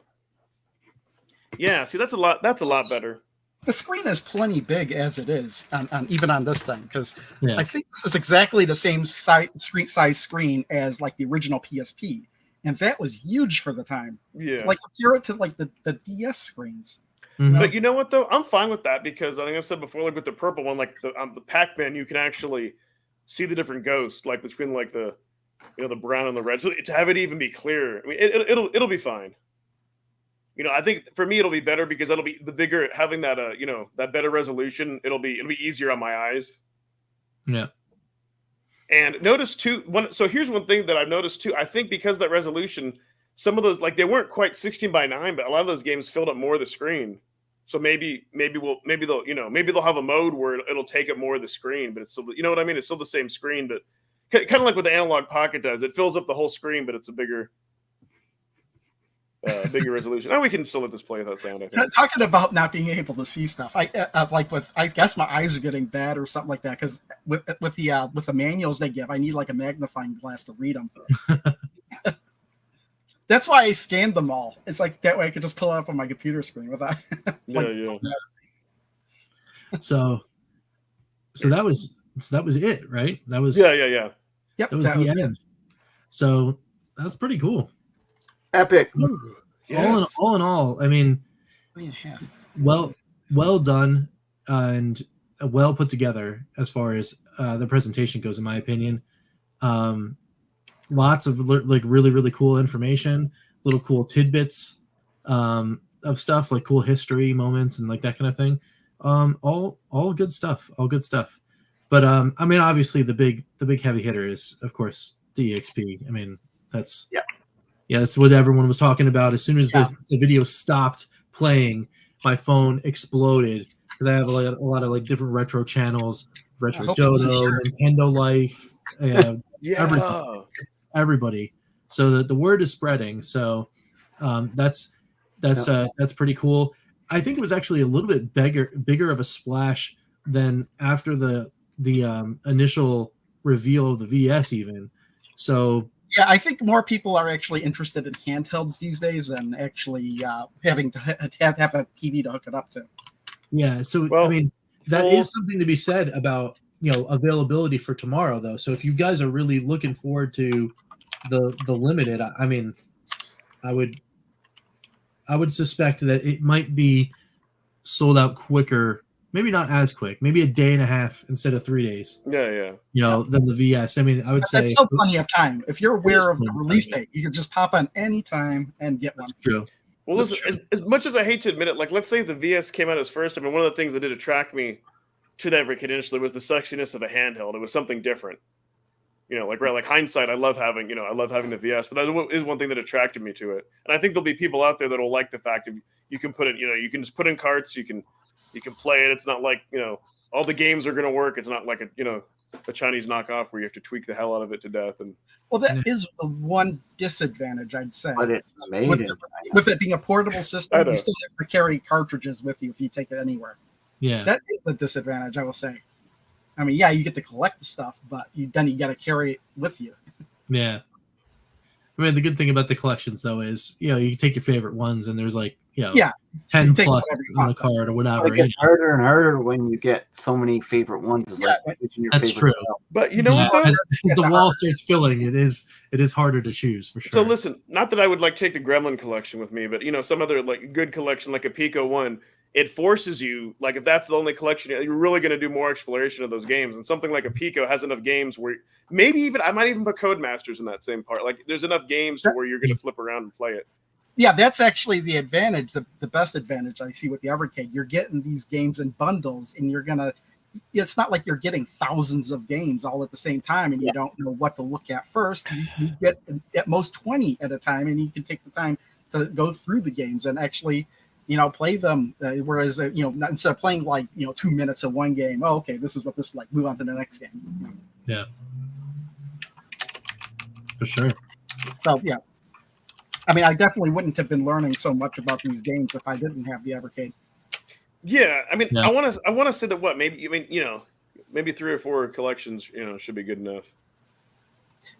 Yeah. See, that's a lot better. The screen is plenty big as it is, even on this thing, because I think this is exactly the same size screen as like the original PSP, and that was huge for the time. Yeah, like compare it to like the DS screens. Mm-hmm. But you know what though, I'm fine with that because I think I've said before, like with the purple one, like the Pac-Man, you can actually see the different ghosts, like between like the the brown and the red. So to have it even be clear, I mean, it'll be fine. I think for me it'll be better because it'll be the bigger having that that better resolution. It'll be easier on my eyes. Yeah. And notice too. So here's one thing that I've noticed too. I think because of that resolution, some of those they weren't quite 16:9, but a lot of those games filled up more of the screen. So maybe they'll have a mode where it'll take up more of the screen, but it's still what I mean. It's still the same screen, but kind of like what the Analog Pocket does. It fills up the whole screen, but it's a bigger resolution. We can still let this play without sound. I think. Talking about not being able to see stuff, I guess my eyes are getting bad or something like that because with the manuals they give, I need like a magnifying glass to read them. That's why I scanned them all. It's like that way I could just pull it up on my computer screen without. So that was it, right? That was yeah. Yep, that was the end. So that was pretty cool. Epic. Yes. All in all, I mean, well done and well put together as far as the presentation goes, in my opinion. Lots of like really, really cool information, little cool tidbits of stuff, like cool history moments and like that kind of thing. All good stuff. But I mean, obviously the big heavy hitter is, of course, the EXP. I mean, that's that's what everyone was talking about. As soon as the video stopped playing, my phone exploded because I have a lot of like different retro channels, Retro Dodo, Nintendo Life, everybody. So the word is spreading. So that's pretty cool. I think it was actually a little bit bigger of a splash than after the initial reveal of the VS even. So yeah, I think more people are actually interested in handhelds these days than actually having to have a TV to hook it up to. Yeah, so Well, I mean, that is something to be said about, you know, availability for tomorrow, though. So if you guys are really looking forward to the limited, I mean, I would suspect that it might be sold out quicker. Maybe not as quick. Maybe a day and a half instead of 3 days. Yeah. You know, than the VS. I mean, I would say that's still plenty of time. If you're aware of the release date, you can just pop on any time and get one. That's true. Well, listen, as much as I hate to admit it, like let's say the VS came out as first. I mean, one of the things that did attract me to the Evercade initially was the sexiness of a handheld. It was something different. You know, like hindsight, I love having the VS, but that is one thing that attracted me to it. And I think there'll be people out there that will like the fact that you can put it, you know, you can just put in carts, you can play it. It's not like, you know, all the games are going to work. It's not like a Chinese knockoff where you have to tweak the hell out of it to death. And well, that is the one disadvantage, I'd say. But it's amazing. With it being a portable system, you still have to carry cartridges with you if you take it anywhere. Yeah, that is the disadvantage, I will say. I mean, yeah, you get to collect the stuff, but then you got to carry it with you. Yeah. I mean, the good thing about the collections, though, is, you know, you can take your favorite ones, and there's like, you know, 10 plus on a card or whatever. It gets harder and harder when you get so many favorite ones. That's true. But you know what, though? As the wall starts filling, it is harder to choose, for sure. So listen, not that I would like take the Gremlin collection with me, but, you know, some other like good collection, like a Pico one, it forces you, like if that's the only collection, you're really going to do more exploration of those games. And something like a Pico has enough games where I might even put Codemasters in that same part. Like there's enough games to where you're going to flip around and play it. Yeah, that's actually the advantage, the best advantage I see with the Evercade. You're getting these games in bundles, and it's not like you're getting thousands of games all at the same time, and you don't know what to look at first. You get at most 20 at a time, and you can take the time to go through the games and actually, you know, play them. Whereas, you know, instead of playing like, you know, 2 minutes of one game, oh, okay, this is what this is like. Move on to the next game. Yeah, for sure. So yeah, I mean, I definitely wouldn't have been learning so much about these games if I didn't have the Evercade. Yeah, I mean, I want to say that maybe, I mean, you know, maybe 3 or 4 collections, you know, should be good enough.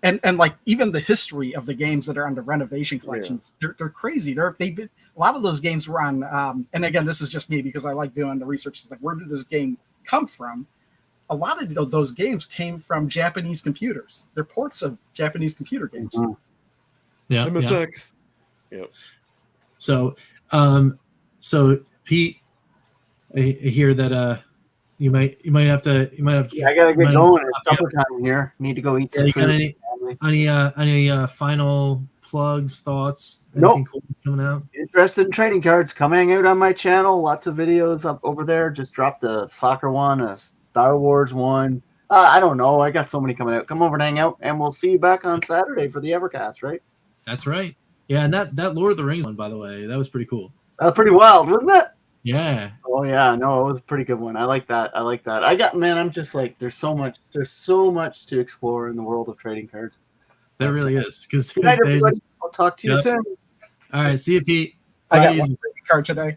And like even the history of the games that are under renovation collections, they're crazy. A lot of those games were on, and again, this is just me because I like doing the research. It's like, where did this game come from? A lot of those games came from Japanese computers. They're ports of Japanese computer games. Mm-hmm. Yeah, MSX. Yep. So, so Pete, I hear that you might have to. Yeah, I gotta get going. It's supper time here. Need to go eat some food. Any final plugs, thoughts? Nope. Cool coming out? Interested in trading cards? Come hang out on my channel. Lots of videos up over there. Just dropped a soccer one, a Star Wars one. I don't know. I got so many coming out. Come over and hang out, and we'll see you back on Saturday for the Evercast, right? That's right. Yeah, and that Lord of the Rings one, by the way, that was pretty cool. That was pretty wild, wasn't it? Yeah. Oh yeah, no, it was a pretty good one. I like that. I'm just like, there's so much to explore in the world of trading cards. There really is. Because good night, everybody. I'll talk to you soon. All right, see you, Pete. I got one trading card today.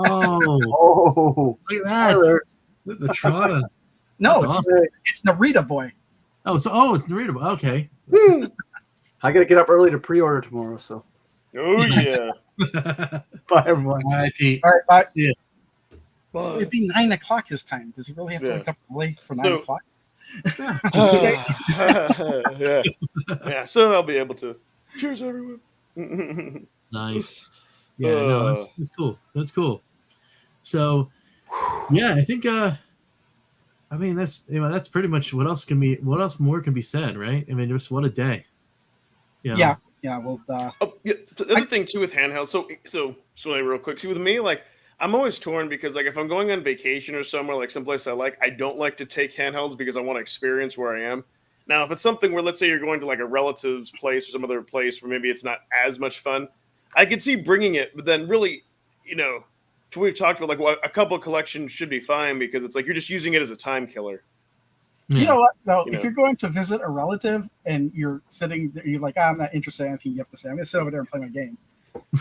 Oh, look at that. The Tron. No, it's Narita Boy. It's Narita Boy. Okay. I gotta get up early to pre-order tomorrow, so. Oh yeah. Bye everyone. All right, Pete. All right, bye. See you. Well, it'd be 9 o'clock his time. Does he really have to wake up early for 9 o'clock? Yeah. So I'll be able to. Cheers, everyone. Nice. Yeah, no, it's cool. That's cool. So, yeah, I think. I mean, that's pretty much what else more can be said, right? I mean, just what a day. Yeah. Well, the other thing too with handhelds. So real quick. See, with me, like, I'm always torn because, like, if I'm going on vacation or somewhere, like someplace I don't like to take handhelds because I want to experience where I am. Now, if it's something where, let's say you're going to like a relative's place or some other place where maybe it's not as much fun, I could see bringing it. But then really, you know, we've talked about, like, a couple of collections should be fine because it's like you're just using it as a time killer. Yeah. You know what, though? If you're going to visit a relative and you're sitting there, you're like, I'm not interested in anything you have to say. I'm going to sit over there and play my game.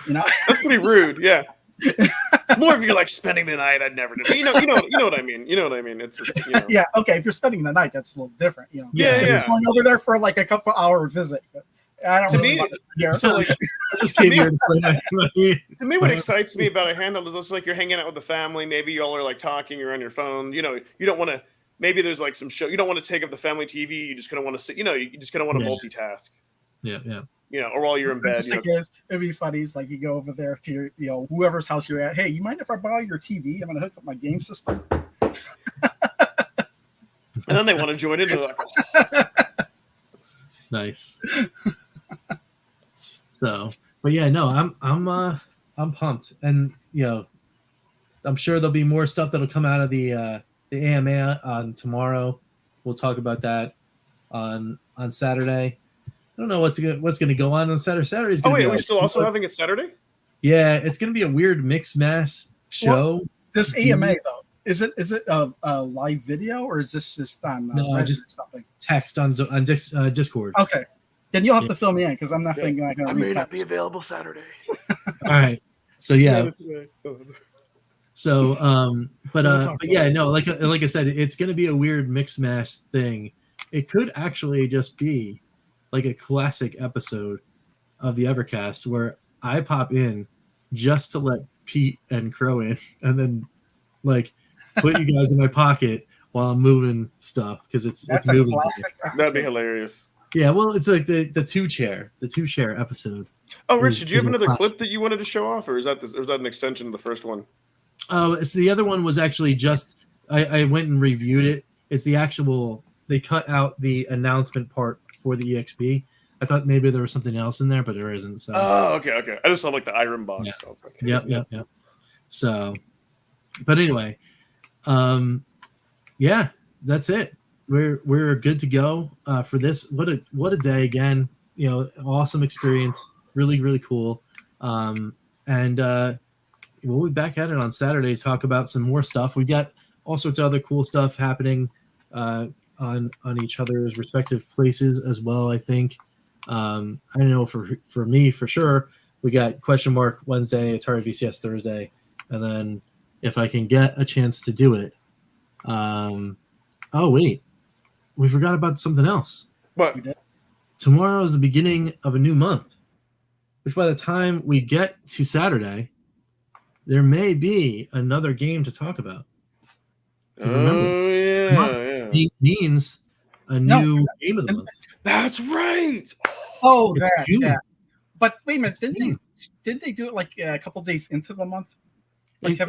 You know? That's pretty rude, yeah. More if you're like spending the night, I'd never do. But you know what I mean. You know what I mean. It's Yeah, okay. If you're spending the night, that's a little different. Yeah. You're going over there for like a couple hour visit. I don't really want to hear. So like, to me, what excites me about a handheld is it's like you're hanging out with the family. Maybe y'all are like talking, you're on your phone. You don't want to. Maybe there's like some show. You don't want to take up the family TV. You just kind of want to sit. You just kind of want to multitask. Yeah. Or while you're in bed. It'd be funny. It's like you go over there to your, whoever's house you're at. Hey, you mind if I borrow your TV? I'm going to hook up my game system. And then they want to join in. They're like, nice. So, but yeah, no, I'm pumped, and I'm sure there'll be more stuff that'll come out of the AMA on tomorrow. We'll talk about that on Saturday. I don't know what's going to go on Saturday. Saturday's going to be. Are we still also having it Saturday? Yeah, it's going to be a weird mixed mass show. Well, this AMA though, is it a live video or is this just on just something? Text on Discord? Okay, then you'll have to fill me in because I'm not thinking I can. I may not be available Saturday. All right. So yeah. So but yeah, no, like I said, it's going to be a weird mixed mash thing. It could actually just be like a classic episode of the Evercast where I pop in just to let Pete and Crow in, and then like put you guys in my pocket while I'm moving stuff because it's moving. Classic. That'd be hilarious. Yeah, well, it's like the two chair episode. Oh, Rich, did you have another clip that you wanted to show off, or is that an extension of the first one? Oh, so the other one was actually just I went and reviewed it. It's the actual. They cut out the announcement part for the EXP. I thought maybe there was something else in there, but there isn't. So. Oh, okay. I just saw like the Irem box. Yeah. So okay. Yep. So, but anyway, yeah, that's it. We're good to go for this. What a day again. Awesome experience. Really, really cool. And we'll be back at it on Saturday to talk about some more stuff. We got all sorts of other cool stuff happening on each other's respective places as well. I think. I know for me for sure. We got question mark Wednesday, Atari VCS Thursday, and then if I can get a chance to do it. Oh wait, we forgot about something else. What? Tomorrow is the beginning of a new month, which by the time we get to Saturday, there may be another game to talk about. Oh yeah. Means a new game of the month. That's right. Oh, It's that. June. Yeah. But wait a minute, didn't they do it like a couple days into the month? Like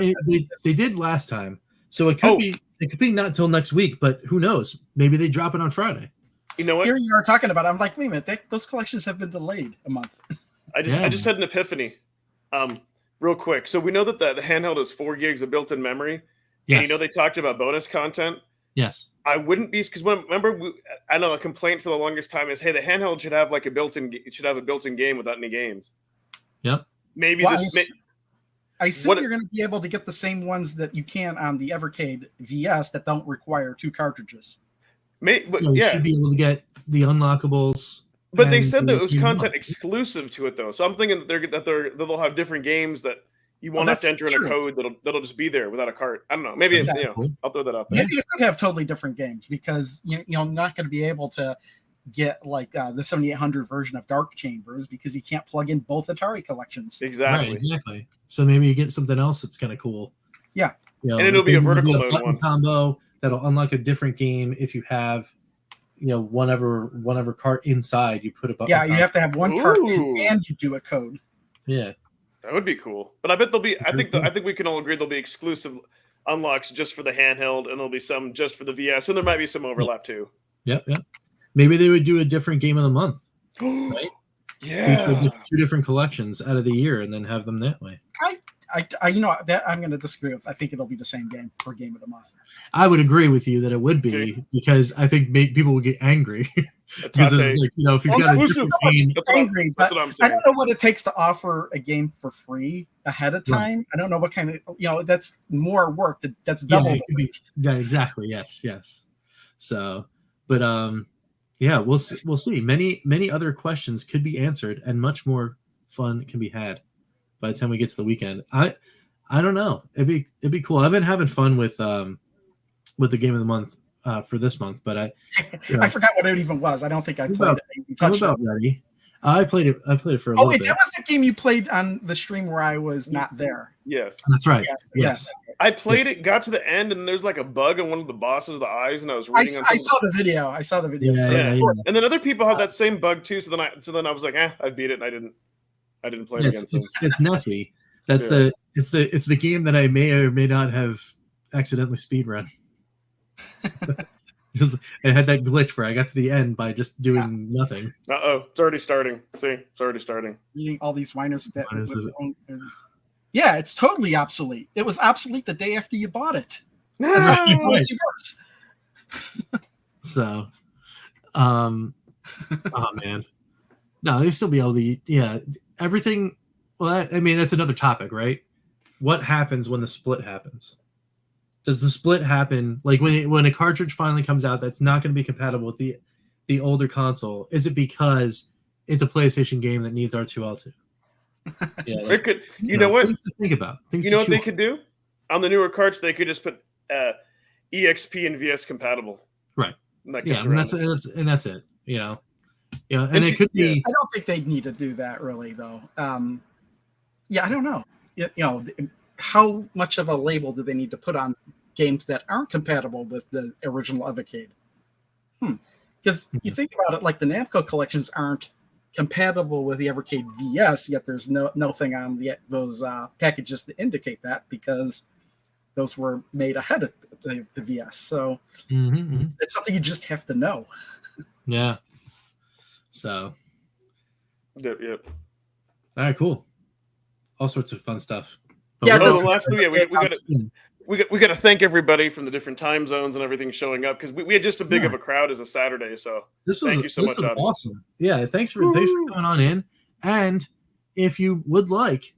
they did last time, so it could be. It could be not till next week, but who knows? Maybe they drop it on Friday. You know what? Here you are talking about it. I'm like, wait a minute, those collections have been delayed a month. I just had an epiphany, real quick. So we know that the handheld is 4 gigs of built-in memory. Yes. And they talked about bonus content. Yes. I wouldn't be because remember I know a complaint for the longest time is, hey, the handheld should have like a built-in game without any games. Yep. Maybe I assume you're going to be able to get the same ones that you can on the Evercade VS that don't require 2 cartridges. You should be able to get the unlockables. But they said that it was content exclusive to it, though. So I'm thinking that they'll have different games that you won't have to enter in a code that'll just be there without a cart. I don't know. Maybe I'll throw that out there. Maybe it could have totally different games because you're not going to be able to get like the 7800 version of Dark Chambers because you can't plug in both Atari collections. Exactly. Right, exactly. So maybe you get something else that's kind of cool. Yeah. And it'll be a vertical mode one combo that'll unlock a different game if you have whatever cart inside you put a button. Yeah, you have to have one cart and you do a code. Yeah. That would be cool. But I bet there'll be I think we can all agree there'll be exclusive unlocks just for the handheld and there'll be some just for the VS and there might be some overlap too. Yep. Maybe they would do a different game of the month. Right? Yeah. Each 2 different collections out of the year and then have them that way. I that I'm going to disagree with. I think it'll be the same game for game of the month. I would agree with you that it would be because I think people would get angry because it's like if you've got a different game, angry. But I don't know what it takes to offer a game for free ahead of time. Right. I don't know what kind of that's more work. That's double. Yeah, exactly. Yes. So, but we'll see. Many other questions could be answered and much more fun can be had. by the time we get to the weekend. I don't know. It'd be cool. I've been having fun with the game of the month for this month, but I forgot what it even was. I don't think I played it. I'm about ready. I played it for a little bit. That was the game you played on the stream where I was not there. Yes. That's right. Yeah, yes. I played it, got to the end, and there's like a bug in one of the bosses' eyes, and I was reading. I saw the video. I saw the video. Yeah. And then other people have that same bug too. So then I was like, I beat it, and I didn't play it again. It's Nessie. That's it's the game that I may or may not have accidentally speedrun. I had that glitch where I got to the end by just doing nothing. It's already starting. See, it's already starting. Reading all these whiners with that. Yeah, it's totally obsolete. It was obsolete the day after you bought it. That's how it works. So, oh man, no, they still be able to. Everything. Well, I mean, that's another topic, right? What happens when the split happens? Does the split happen like when a cartridge finally comes out that's not going to be compatible with the older console? Is it because it's a PlayStation game that needs R2L2? Yeah, it could. You know what? Things to think about. You know what they could do on the newer carts? They could just put EXP and VS compatible. Right. And that's it. You know. Yeah, and it could be. I don't think they'd need to do that really, though. I don't know. How much of a label do they need to put on games that aren't compatible with the original Evercade? Because you think about it, like the Namco collections aren't compatible with the Evercade VS, yet there's nothing on those packages to indicate that because those were made ahead of the VS. So it's something you just have to know. Yeah. So. Yep. All right, cool. All sorts of fun stuff. But we got to thank everybody from the different time zones and everything showing up because we had just as big of a crowd as a Saturday. So thank you so much. This was awesome. Yeah, thanks for coming on in. And if you would like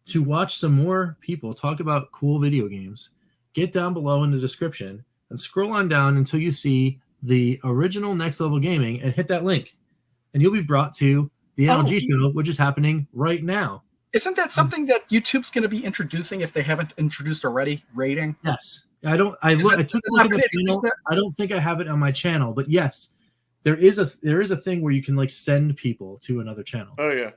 to watch some more people talk about cool video games, get down below in the description and scroll on down until you see the original Next Level Gaming and hit that link, and you'll be brought to the NLG show, which is happening right now. Isn't that something that YouTube's going to be introducing if they haven't introduced already? Rating? Yes. I took a look at the channel. I don't think I have it on my channel, but yes, there is a thing where you can like send people to another channel. Oh yeah.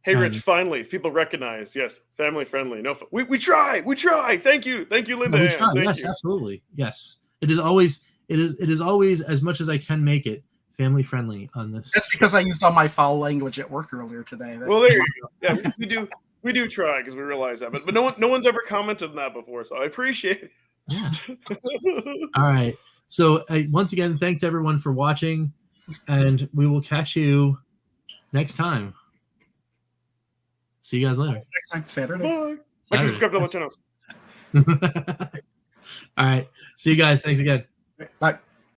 Hey Rich, finally people recognize. Yes, family friendly. No, we try. Thank you, Linda. No, yes, absolutely. Yes, it is always as much as I can make it family friendly on this. That's because I used all my foul language at work earlier today. Well, there you go. Yeah, we do try because we realize that, but no one's ever commented on that before, so I appreciate it. Yeah. All right. So once again, thanks everyone for watching, and we will catch you next time. See you guys later. Next time, Saturday. Bye. Subscribe to the channels. All right. See you guys. Thanks again. Bye.